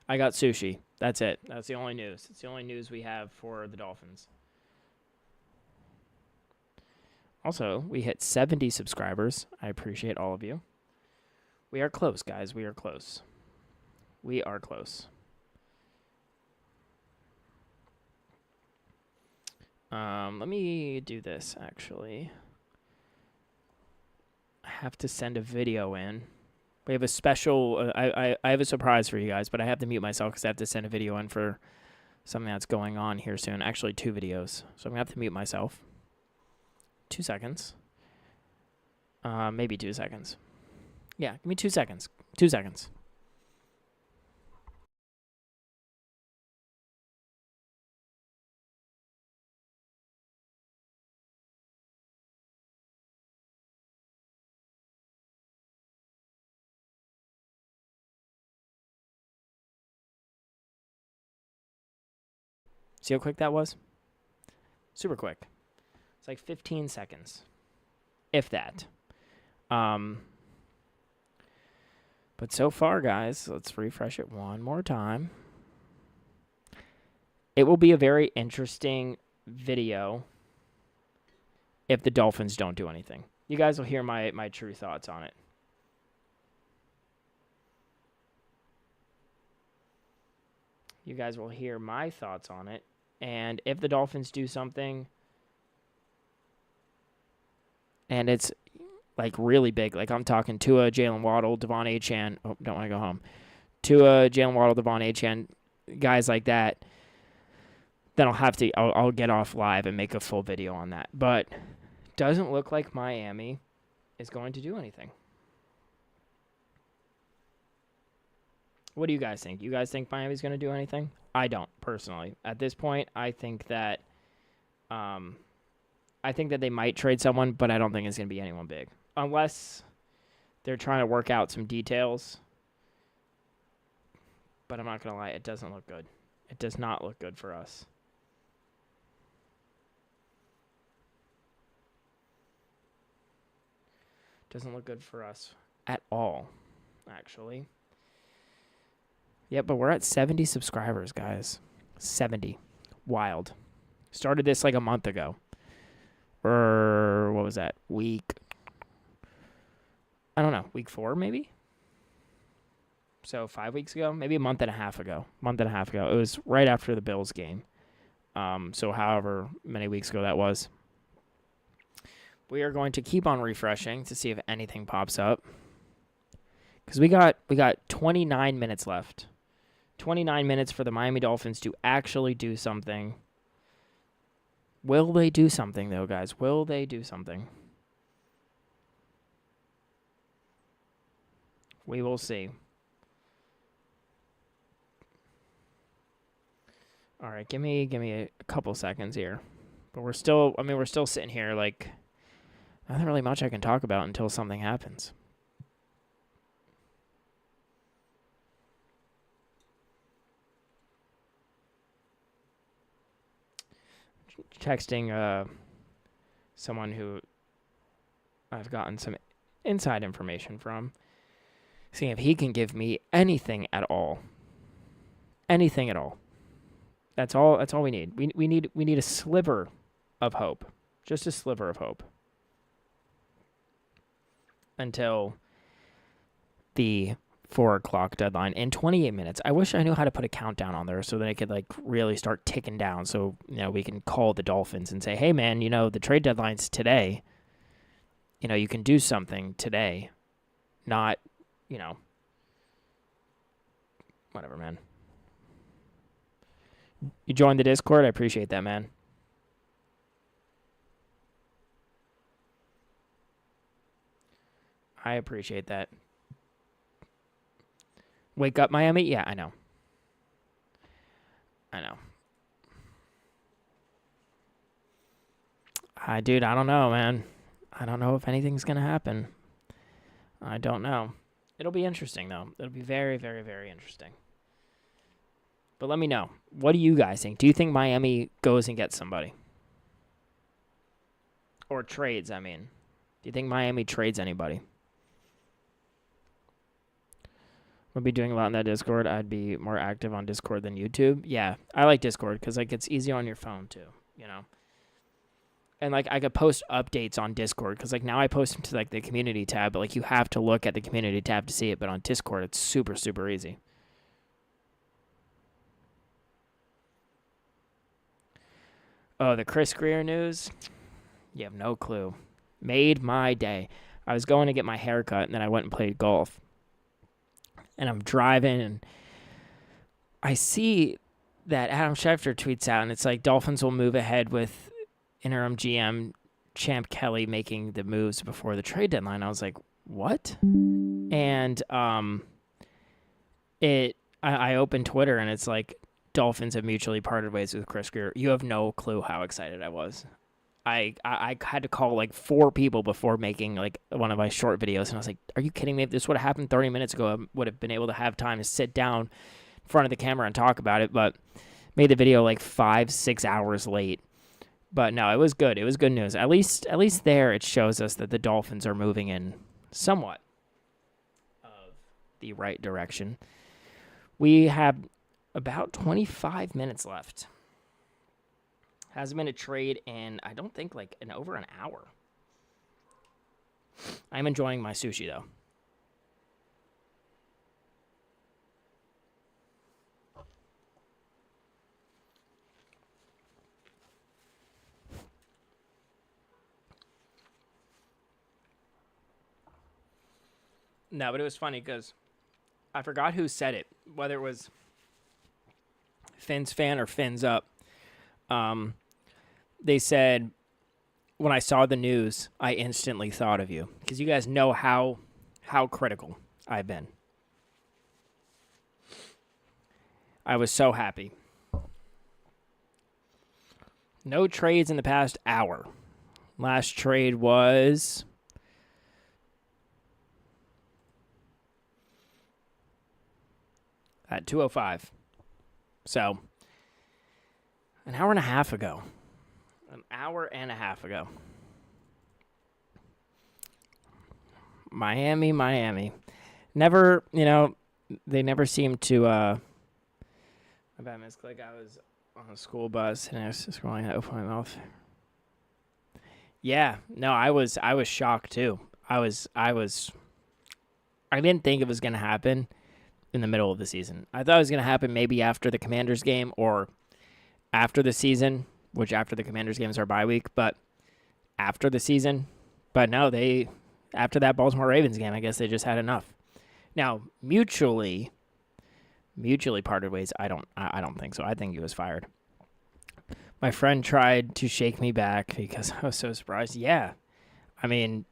Speaker 1: I got sushi. That's it. That's the only news. It's the only news we have for the Dolphins. Also, we hit 70 subscribers. I appreciate all of you. We are close, guys. We are close. We are close. Let me do this, actually. I have to send a video in. We have a special... I have a surprise for you guys, but I have to mute myself because I have to send a video in for something that's going on here soon. Actually, 2 videos. So I'm going to have to mute myself. 2 seconds. Maybe 2 seconds. Yeah, give me 2 seconds. 2 seconds. See how quick that was? Super quick. It's like 15 seconds, if that. But so far, guys, let's refresh it one more time. It will be a very interesting video if the Dolphins don't do anything. You guys will hear my true thoughts on it. You guys will hear my thoughts on it. And if the Dolphins do something, and it's like really big, like I'm talking Tua, Jalen Waddle, Devon Achane. Oh, don't want to go home. Tua, Jalen Waddle, Devon Achane, guys like that. Then I'll get off live and make a full video on that. But doesn't look like Miami is going to do anything. What do you guys think? You guys think Miami's going to do anything? I don't, personally. At this point, I think that they might trade someone, but I don't think it's going to be anyone big. Unless they're trying to work out some details. But I'm not going to lie, it doesn't look good. It does not look good for us. Doesn't look good for us at all, actually. Yep, but we're at 70 subscribers, guys. 70. Wild. Started this like a month ago. Or what was that? I don't know. Week 4, maybe? So 5 weeks ago? Maybe a month and a half ago. It was right after the Bills game. So however many weeks ago that was. We are going to keep on refreshing to see if anything pops up. Because we got 29 minutes left. 29 minutes for the Miami Dolphins to actually do something. Will they do something, though, guys? Will they do something? We will see. All right, give me a couple seconds here. But we're still sitting here like nothing really much I can talk about until something happens. Texting someone who I've gotten some inside information from, seeing if he can give me anything at all. Anything at all. That's all we need. We need a sliver of hope. Just a sliver of hope. Until the 4 o'clock deadline in 28 minutes. I wish I knew how to put a countdown on there so that I could like really start ticking down so, we can call the Dolphins and say, hey man, the trade deadline's today. You can do something today. Not, whatever, man. You joined the Discord? I appreciate that, man. I appreciate that. Wake up, Miami? Yeah, I know. Dude, I don't know, man. I don't know if anything's going to happen. I don't know. It'll be interesting, though. It'll be very, very, very interesting. But let me know. What do you guys think? Do you think Miami goes and gets somebody? Or trades, I mean. Do you think Miami trades anybody? We'll be doing a lot in that Discord. I'd be more active on Discord than YouTube. Yeah, I like Discord because it's easy on your phone too, And I could post updates on Discord because now I post them to the community tab, but you have to look at the community tab to see it. But on Discord, it's super, super easy. Oh, the Chris Greer news? You have no clue. Made my day. I was going to get my hair cut, and then I went and played golf. And I'm driving, and I see that Adam Schefter tweets out, and it's Dolphins will move ahead with interim GM Champ Kelly making the moves before the trade deadline. I was like, what? And I opened Twitter and it's like Dolphins have mutually parted ways with Chris Grier. You have no clue how excited I was. I had to call like 4 people before making like one of my short videos, and I was like, "Are you kidding me? If this would have happened 30 minutes ago, I would have been able to have time to sit down in front of the camera and talk about it." But made the video like 5-6 hours late. But no, it was good. It was good news. At least there, it shows us that the Dolphins are moving in somewhat of the right direction. We have about 25 minutes left. Hasn't been a trade in, I don't think, like in over an hour. I'm enjoying my sushi, though. No, but it was funny because I forgot who said it, whether it was Fins Fan or Fins Up. They said, when I saw the news, I instantly thought of you. Because you guys know how critical I've been. I was so happy. No trades in the past hour. Last trade was at 2:05. So, an hour and a half ago. An hour and a half ago. Miami. Never, they never seem to, I bet misclick. I was on a school bus and I was scrolling and opened my mouth. Yeah, no, I was shocked too. I didn't think it was going to happen in the middle of the season. I thought it was going to happen maybe after the Commanders game or after the season, which after the Commanders game is our bye week, but after the season. But no, after that Baltimore Ravens game, I guess they just had enough. Now, mutually parted ways, I don't think so. I think he was fired. My friend tried to shake me back because I was so surprised. Yeah. I mean,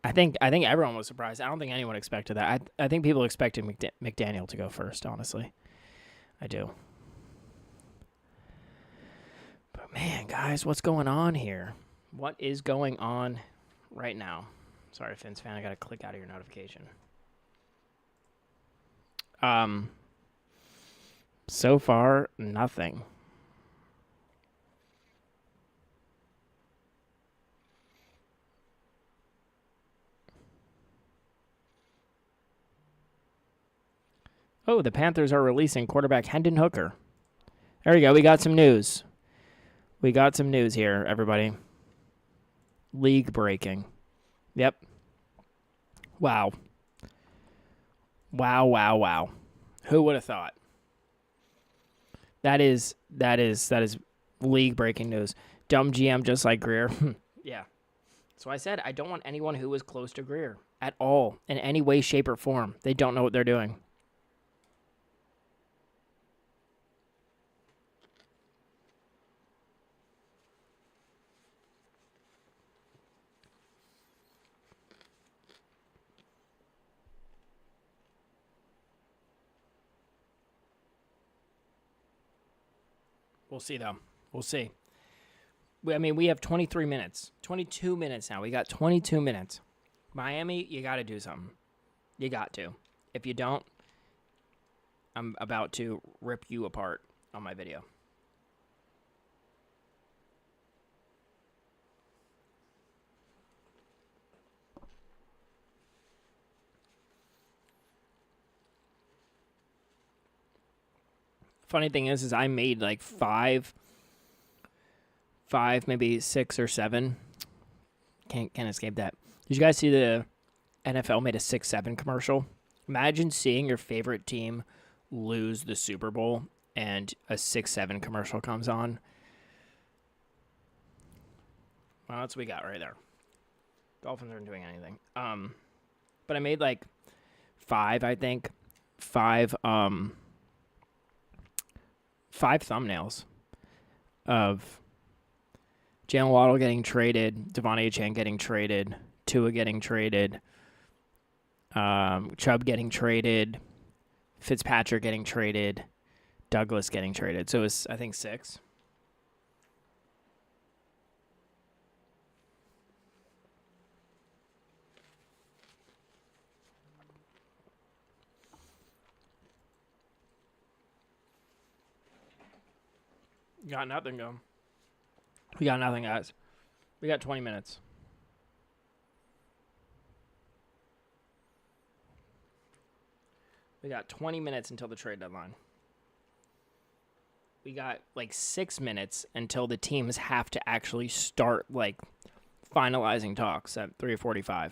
Speaker 1: I think everyone was surprised. I don't think anyone expected that. I think people expected McDaniel to go first, honestly. I do. But man, guys, what's going on here? What is going on right now? Sorry, Fins Fan, I got to click out of your notification. So far, nothing. Oh, the Panthers are releasing quarterback Hendon Hooker. There we go. We got some news. We got some news here, everybody. League breaking. Yep. Wow. Wow. Who would have thought? That is league breaking news. Dumb GM just like Grier. Yeah. So I said I don't want anyone who is close to Grier at all in any way, shape, or form. They don't know what they're doing. We'll see, though. We'll see. We have 23 minutes. 22 minutes now. We got 22 minutes. Miami, you got to do something. You got to. If you don't, I'm about to rip you apart on my video. Funny thing is I made like five, maybe 6 or 7. Can't escape that. Did you guys see the NFL made a 6-7 commercial? Imagine seeing your favorite team lose the Super Bowl and a 6-7 commercial comes on. Well, that's what we got right there. Dolphins aren't doing anything. But I made like 5, I think. 5 thumbnails of Jalen Waddle getting traded, Devon Achane getting traded, Tua getting traded, Chubb getting traded, Fitzpatrick getting traded, Douglas getting traded. So it was, I think, 6. Got nothing, go. We got nothing, guys. We got 20 minutes. We got 20 minutes until the trade deadline. We got like 6 minutes until the teams have to actually start like finalizing talks at 3:45.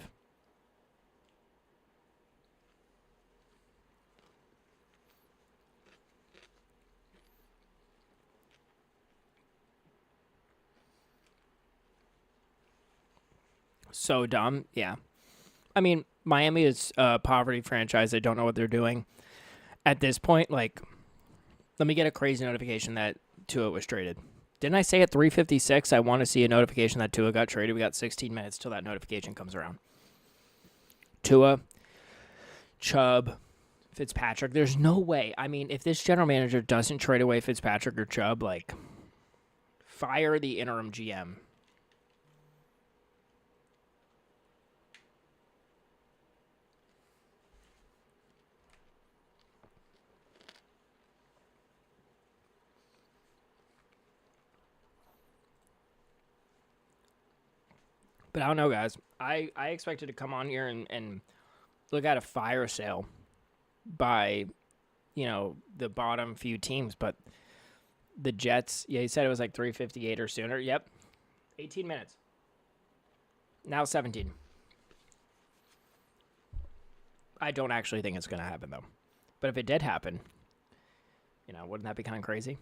Speaker 1: So dumb, yeah. I mean, Miami is a poverty franchise. They don't know what they're doing. At this point, like, let me get a crazy notification that Tua was traded. Didn't I say at 3:56 I want to see a notification that Tua got traded? We got 16 minutes till that notification comes around. Tua, Chubb, Fitzpatrick. There's no way. I mean, if this general manager doesn't trade away Fitzpatrick or Chubb, like, fire the interim GM. But I don't know, guys. I expected to come on here and look at a fire sale by, the bottom few teams. But the Jets, yeah, he said it was like 3:58 or sooner. Yep. 18 minutes. Now 17. I don't actually think it's going to happen, though. But if it did happen, wouldn't that be kind of crazy?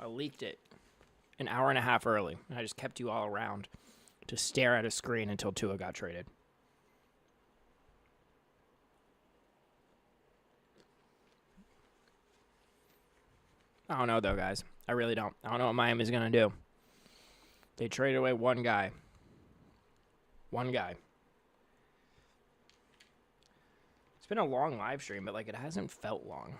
Speaker 1: I leaked it an hour and a half early, and I just kept you all around to stare at a screen until Tua got traded. I don't know, though, guys. I really don't. I don't know what Miami's going to do. They traded away one guy. One guy. It's been a long live stream, but, it hasn't felt long.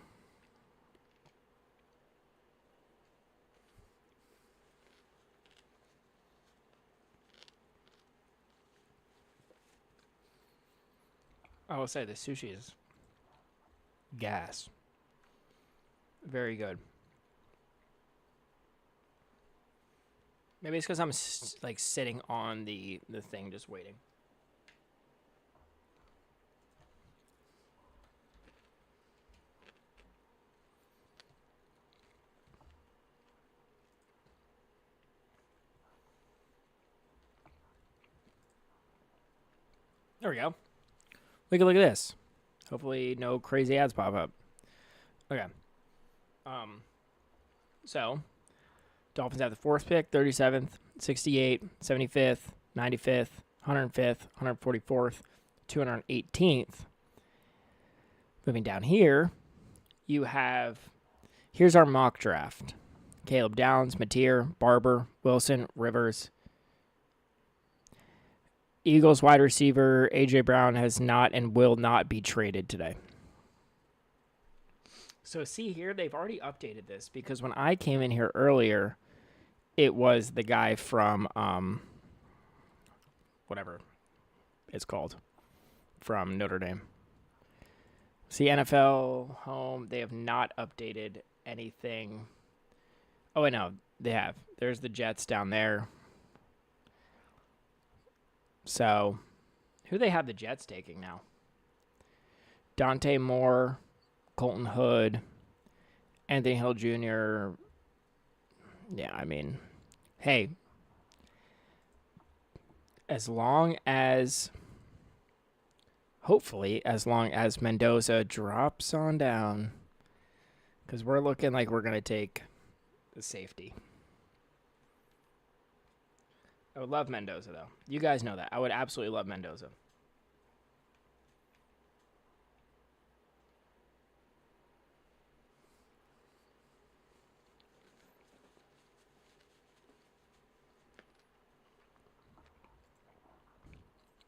Speaker 1: I will say the sushi is gas. Very good. Maybe it's because I'm sitting on the thing just waiting. There we go. We can look at this. Hopefully no crazy ads pop up. Okay. So, Dolphins have the 4th pick, 37th, 68th, 75th, 95th, 105th, 144th, 218th. Moving down here, you have, here's our mock draft. Caleb Downs, Mateer, Barber, Wilson, Rivers. Eagles wide receiver A.J. Brown has not and will not be traded today. So see here, they've already updated this because when I came in here earlier, it was the guy from whatever it's called from Notre Dame. See, NFL home, they have not updated anything. Oh, wait, no, they have. There's the Jets down there. So, who they have the Jets taking now? Dante Moore, Colton Hood, Anthony Hill Jr. Yeah, I mean, hey, hopefully, as long as Mendoza drops on down, because we're looking like we're going to take the safety. I would love Mendoza, though. You guys know that. I would absolutely love Mendoza.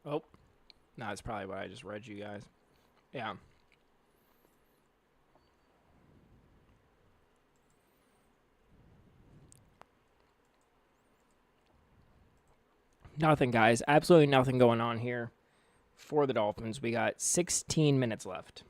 Speaker 1: Oh, No, that's probably what I just read you guys. Yeah. Nothing, guys. Absolutely nothing going on here for the Dolphins. We got 16 minutes left.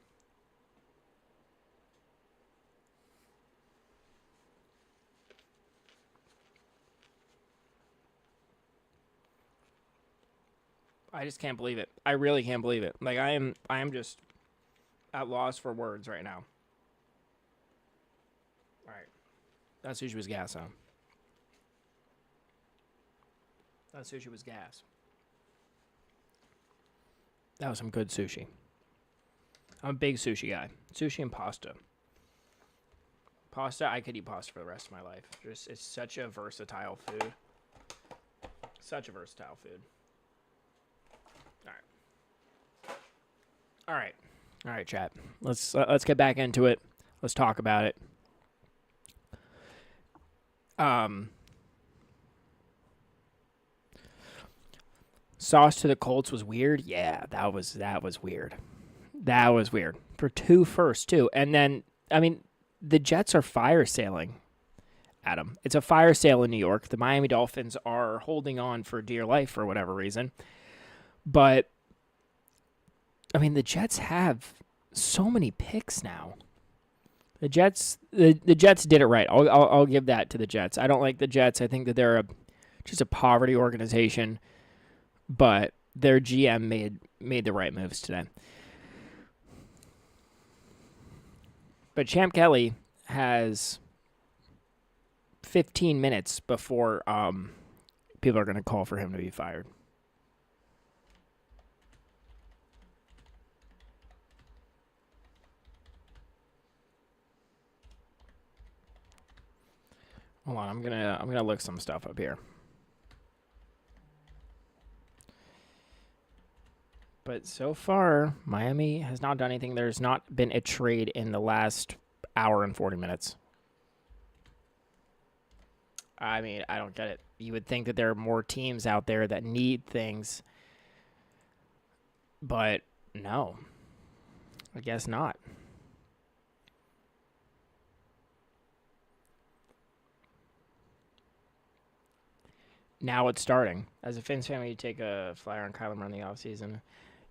Speaker 1: I just can't believe it. I really can't believe it. Like I am just at loss for words right now. All right. That sushi was gas, huh? That sushi was gas. That was some good sushi. I'm a big sushi guy. Sushi and pasta. Pasta, I could eat pasta for the rest of my life. Just it's such a versatile food. Such a versatile food. All right, chat. Let's get back into it. Let's talk about it. Sauce to the Colts was weird. Yeah, that was weird. That was weird for 2 firsts too. And then I mean, the Jets are fire sailing. Adam, it's a fire sale in New York. The Miami Dolphins are holding on for dear life for whatever reason. But I mean, the Jets have so many picks now. The Jets did it right. I'll give that to the Jets. I don't like the Jets. I think that they're just a poverty organization, but their GM made the right moves today. But Champ Kelly has 15 minutes before people are going to call for him to be fired. Hold on, I'm gonna look some stuff up here. But so far, Miami has not done anything. There's not been a trade in the last hour and 40 minutes. I mean, I don't get it. You would think that there are more teams out there that need things, but no, I guess not. Now it's starting. As a Fins family, you take a flyer on Kyler Murray in the offseason.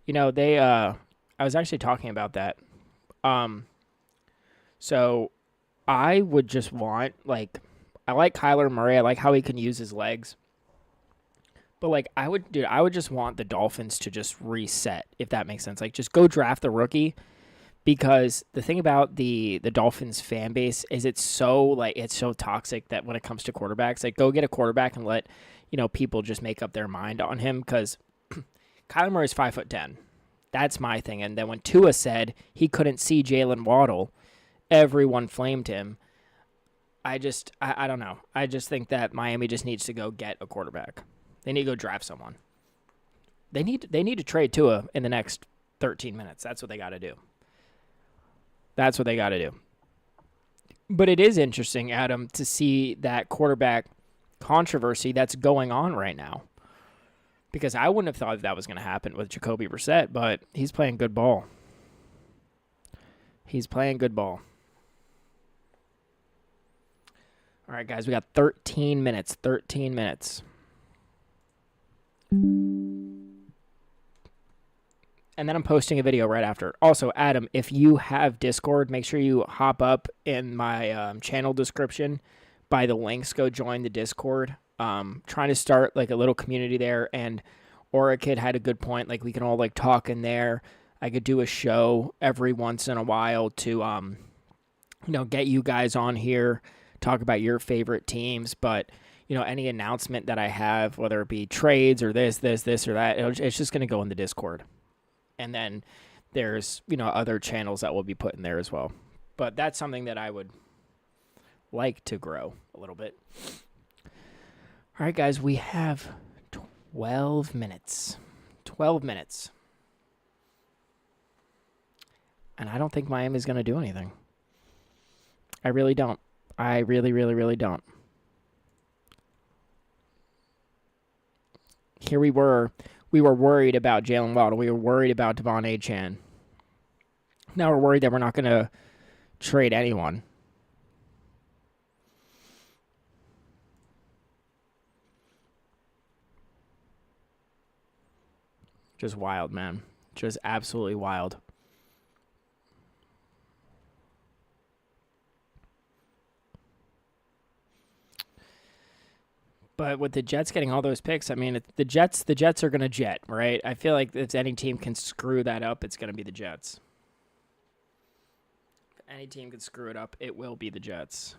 Speaker 1: You know, I was actually talking about that. So I would just want, I like Kyler Murray. I like how he can use his legs. But, I would just want the Dolphins to just reset, if that makes sense. Just go draft the rookie. Because the thing about the Dolphins fan base is it's so toxic that when it comes to quarterbacks, go get a quarterback and let, people just make up their mind on him. Because Kyler Murray is 5'10". That's my thing. And then when Tua said he couldn't see Jalen Waddle, everyone flamed him. I don't know. I just think that Miami just needs to go get a quarterback. They need to go draft someone. They need to trade Tua in the next 13 minutes. That's what they got to do. That's what they got to do. But it is interesting, Adam, to see that quarterback controversy that's going on right now. Because I wouldn't have thought that was going to happen with Jacoby Brissett, but he's playing good ball. He's playing good ball. All right, guys, we got 13 minutes. 13 minutes. And then I'm posting a video right after. Also, Adam, if you have Discord, make sure you hop up in my channel description by the links. Go join the Discord. Trying to start a little community there. And Orchid had a good point. We can all talk in there. I could do a show every once in a while to get you guys on here, talk about your favorite teams. But any announcement that I have, whether it be trades or this or that, it's just going to go in the Discord. And then there's, other channels that will be put in there as well. But that's something that I would like to grow a little bit. All right, guys, we have 12 minutes. 12 minutes. And I don't think Miami's going to do anything. I really don't. I really, really, really don't. Here we were we were worried about Jalen Waddle. We were worried about Devon Achane. Now we're worried that we're not going to trade anyone. Just wild, man. Just absolutely wild. But with the Jets getting all those picks, I mean, the Jets are going to jet, right? I feel like if any team can screw that up, it's going to be the Jets. If any team can screw it up, it will be the Jets.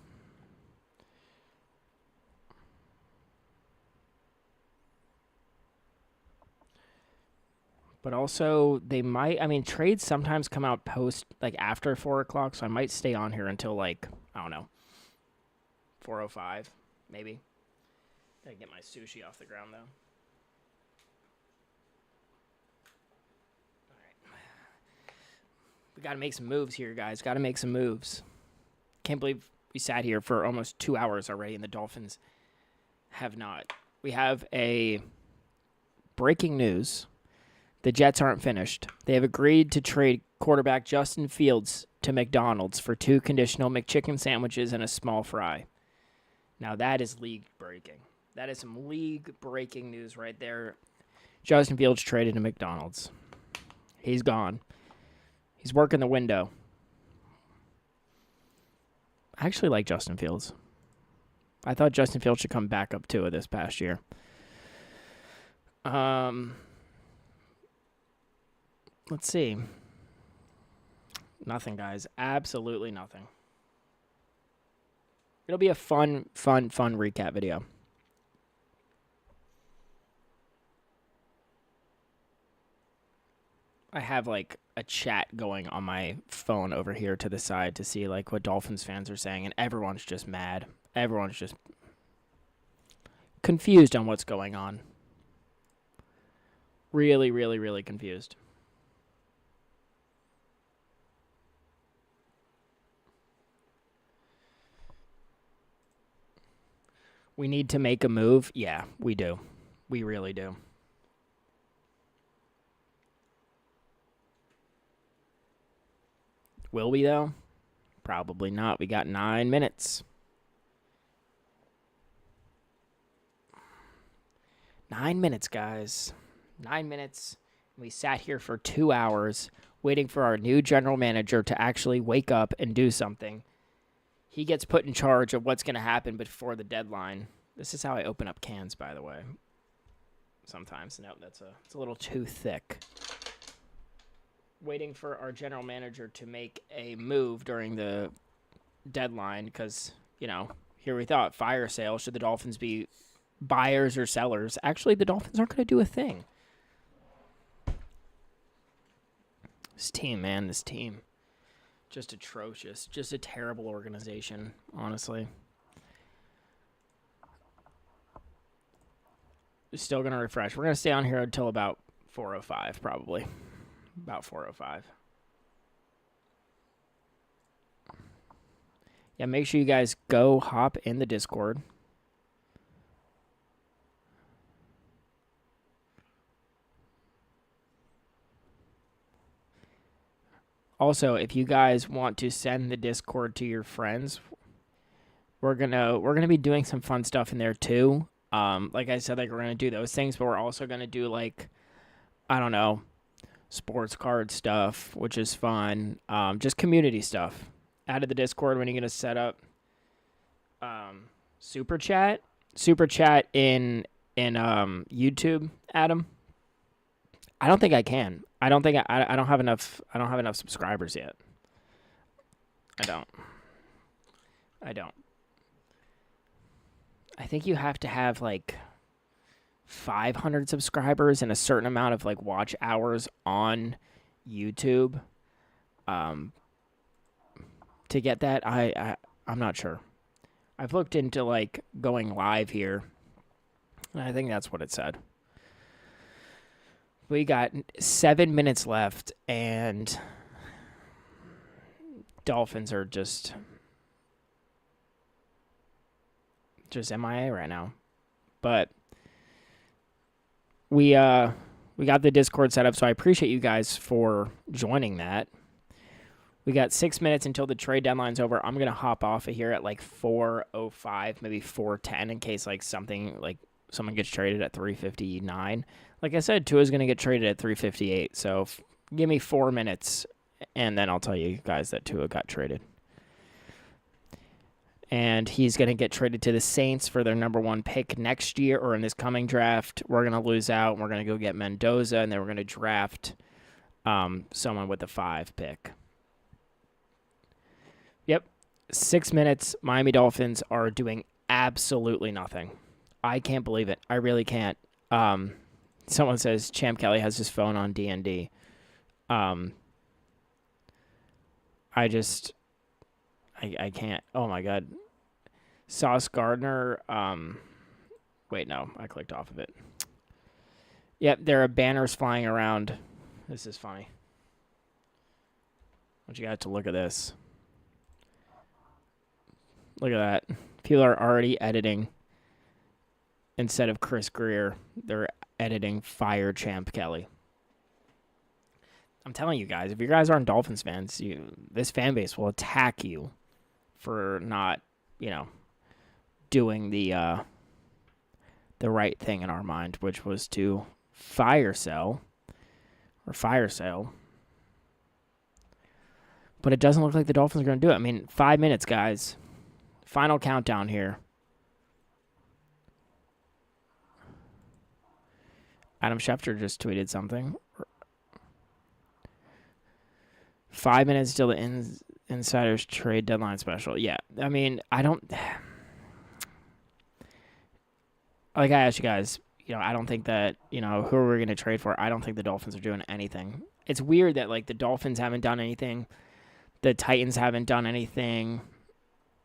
Speaker 1: But also, they might, I mean, trades sometimes come out after 4 o'clock, so I might stay on here until, I don't know, 4:05, maybe. Gotta get my sushi off the ground, though. All right. We gotta make some moves here, guys. Gotta make some moves. Can't believe we sat here for almost 2 hours already, and the Dolphins have not. We have a breaking news. The Jets aren't finished. They have agreed to trade quarterback Justin Fields to McDonald's for 2 conditional McChicken sandwiches and a small fry. Now, that is league-breaking. That is some league-breaking news right there. Justin Fields traded to McDonald's. He's gone. He's working the window. I actually like Justin Fields. I thought Justin Fields should come back up to it this past year. Let's see. Nothing, guys. Absolutely nothing. It'll be a fun recap video. I have a chat going on my phone over here to the side to see what Dolphins fans are saying, and everyone's just mad. Everyone's just confused on what's going on. Really, really, really confused. We need to make a move. Yeah, we do. We really do. Will we, though? Probably not. We got 9 minutes. 9 minutes, guys. 9 minutes. We sat here for 2 hours waiting for our new general manager to actually wake up and do something. He gets put in charge of what's going to happen before the deadline. This is how I open up cans, by the way. Sometimes. Nope, it's a little too thick. Waiting for our general manager to make a move during the deadline because, here we thought fire sale. Should the Dolphins be buyers or sellers? Actually, the Dolphins aren't going to do a thing. This team, man, this team. Just atrocious. Just a terrible organization, honestly. Still going to refresh. We're going to stay on here until about 4:05, probably. About 4:05. Yeah, make sure you guys go hop in the Discord. Also, if you guys want to send the Discord to your friends, we're gonna be doing some fun stuff in there too. Like I said, we're gonna do those things, but we're also gonna do I don't know, sports card stuff, which is fun. Just community stuff. Out of the Discord, when you're gonna set up super chat in YouTube, Adam. I don't think I can. I don't have enough. I don't have enough subscribers yet. I don't. I think you have to have 500 subscribers and a certain amount of watch hours on YouTube to get that. I'm not sure. I've looked into going live here, and I think that's what it said. We got 7 minutes left, and Dolphins are just MIA right now. But we We got the Discord set up, so I appreciate you guys for joining that. We got 6 minutes until the trade deadline's over. I'm going to hop off of here at like 4:05, maybe 4:10 in case like someone gets traded at 3:59. Like I said, Tua's going to get traded at 3:58. So give me 4 minutes, and then I'll tell you guys that Tua got traded. And he's going to get traded to the Saints for their number 1 pick next year or in this coming draft. We're going to lose out, and we're going to go get Mendoza, and then we're going to draft someone with the 5 pick. Yep. 6 minutes. Miami Dolphins are doing absolutely nothing. I can't believe it. I really can't. Someone says Champ Kelly has his phone on D&D. I can't. Oh, my God. Sauce Gardner. Wait, no. I clicked off of it. Yep, there are banners flying around. This is funny. I want you guys to look at this. Look at that. People are already editing. Instead of Chris Greer, they're editing Fire Champ Kelly. I'm telling you guys, if you guys aren't Dolphins fans, this fan base will attack you for not, doing the right thing in our mind, which was to fire sale. But it doesn't look like the Dolphins are going to do it. I mean, 5 minutes, guys. Final countdown here. Adam Schefter just tweeted something. 5 minutes till the Insiders trade deadline special. Yeah, I mean, I don't... Like I asked you guys, I don't think that, who are we going to trade for? I don't think the Dolphins are doing anything. It's weird that, the Dolphins haven't done anything. The Titans haven't done anything.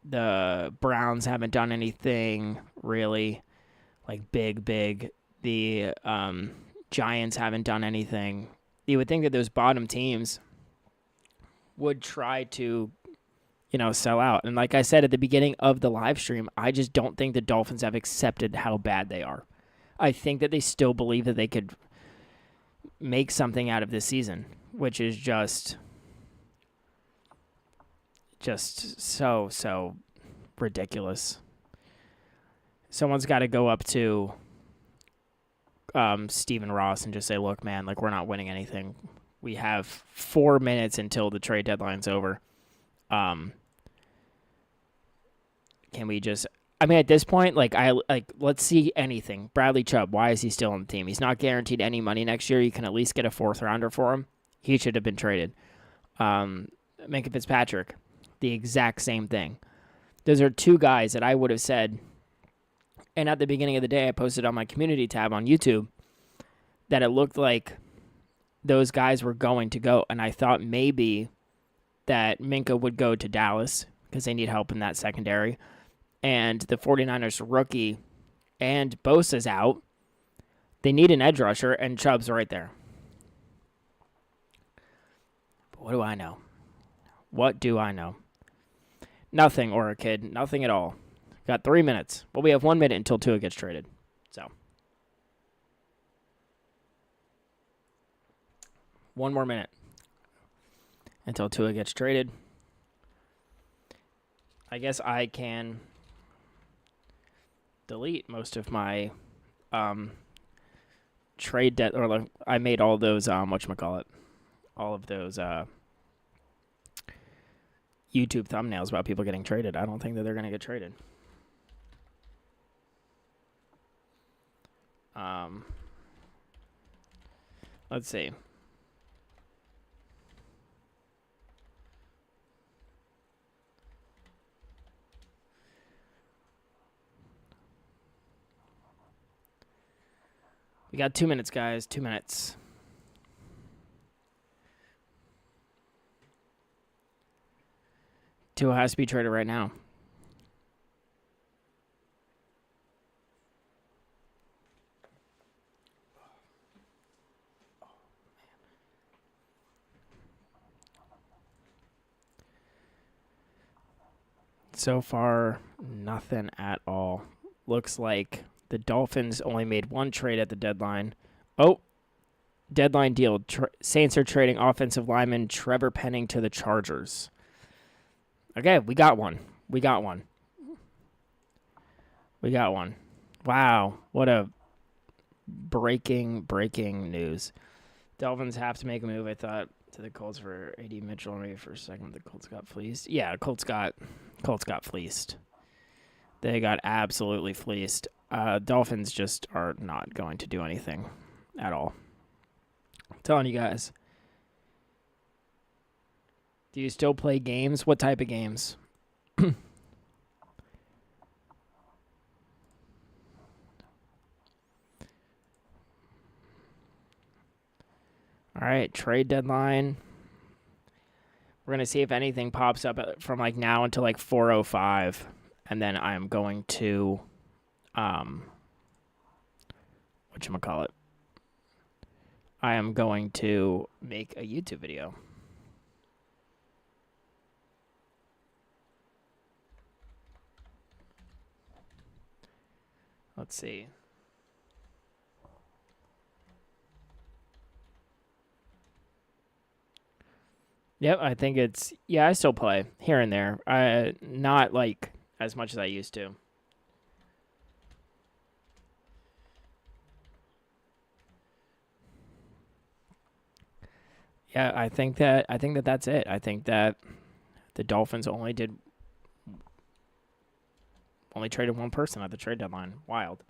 Speaker 1: The Browns haven't done anything, really. Big. The Giants haven't done anything. You would think that those bottom teams would try to, sell out. And like I said at the beginning of the live stream, I just don't think the Dolphins have accepted how bad they are. I think that they still believe that they could make something out of this season, which is just so ridiculous. Someone's got to go up to Stephen Ross and just say, look, man, we're not winning anything. We have 4 minutes until the trade deadline's over. Can we just... I mean, at this point, let's see anything. Bradley Chubb, why is he still on the team? He's not guaranteed any money next year. You can at least get a 4th rounder for him. He should have been traded. Minkah Fitzpatrick, the exact same thing. Those are 2 guys that I would have said, and at the beginning of the day, I posted on my community tab on YouTube that it looked like those guys were going to go, and I thought maybe that Minkah would go to Dallas because they need help in that secondary, and the 49ers rookie and Bosa's out. They need an edge rusher, and Chubb's right there. But what do I know? What do I know? Nothing, or a kid. Nothing at all. Got 3 minutes. Well, we have 1 minute until Tua gets traded. So, 1 more minute until Tua gets traded. I guess I can delete most of my trade debt, or I made all those all of those YouTube thumbnails about people getting traded. I don't think that they're going to get traded. Let's see. We got 2 minutes, guys. 2 minutes. Tua has to be traded right now. So far, nothing at all. Looks like the Dolphins only made 1 trade at the deadline. Oh, deadline deal. Saints are trading offensive lineman Trevor Penning to the Chargers. Okay, we got one. Wow, what a breaking news. Dolphins have to make a move, I thought, to the Colts for A.D. Mitchell. Maybe for a second the Colts got fleeced. Yeah, Colts got fleeced. They got absolutely fleeced. Dolphins just are not going to do anything at all. I'm telling you guys. Do you still play games? What type of games? All right, trade deadline. We're going to see if anything pops up from like now until like 4:05, and then I'm going to whatchamacallit? I am going to make a YouTube video. Let's see. Yep, I think it's... Yeah, I still play here and there. Not, like, as much as I used to. Yeah, I think that that's it. I think that the Dolphins only traded one person at the trade deadline. Wild.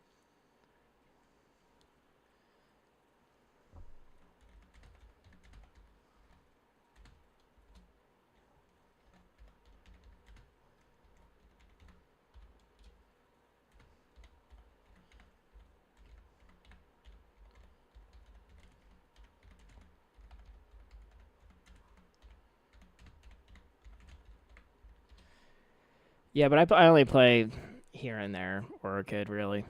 Speaker 1: Yeah, but I only play here and there, Orchid, really.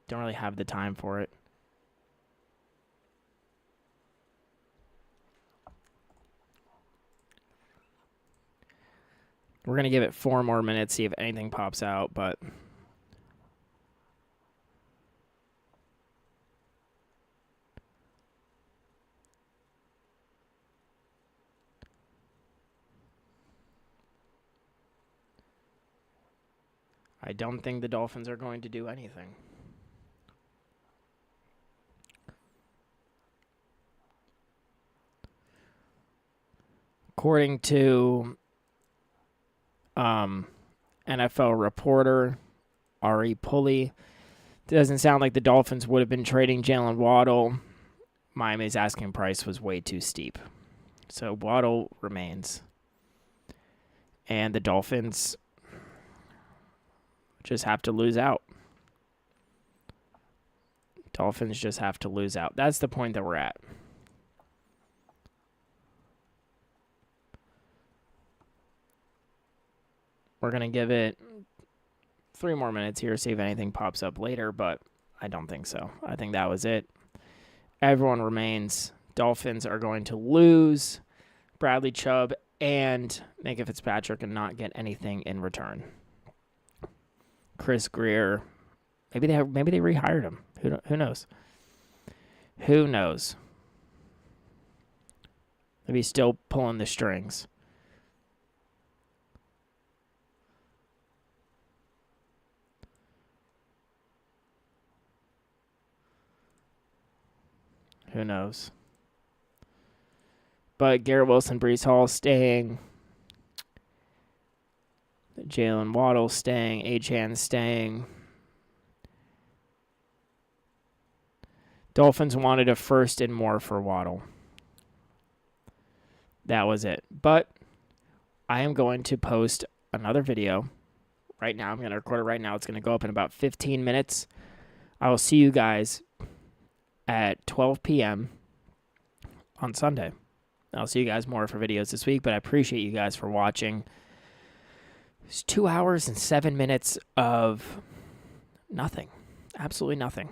Speaker 1: Don't really have the time for it. We're going to give it 4 more minutes, see if anything pops out, but... I don't think the Dolphins are going to do anything. According to NFL reporter Ari Pulley, it doesn't sound like the Dolphins would have been trading Jalen Waddle. Miami's asking price was way too steep. So Waddle remains. And the Dolphins just have to lose out. Dolphins just have to lose out. That's the point that we're at. We're going to give it 3 more minutes here, see if anything pops up later, but I don't think so. I think that was it. Everyone remains. Dolphins are going to lose Bradley Chubb and Minka Fitzpatrick and not get anything in return. Chris Grier, maybe they rehired him. Who knows? Who knows? Maybe he's still pulling the strings. Who knows? But Garrett Wilson, Breece Hall staying. Jalen Waddle staying. Achane staying. Dolphins wanted a first and more for Waddle. That was it. But I am going to post another video right now. I'm going to record it right now. It's going to go up in about 15 minutes. I will see you guys at 12 p.m. on Sunday. I'll see you guys more for videos this week, but I appreciate you guys for watching. It's 2 hours and 7 minutes of nothing. Absolutely nothing.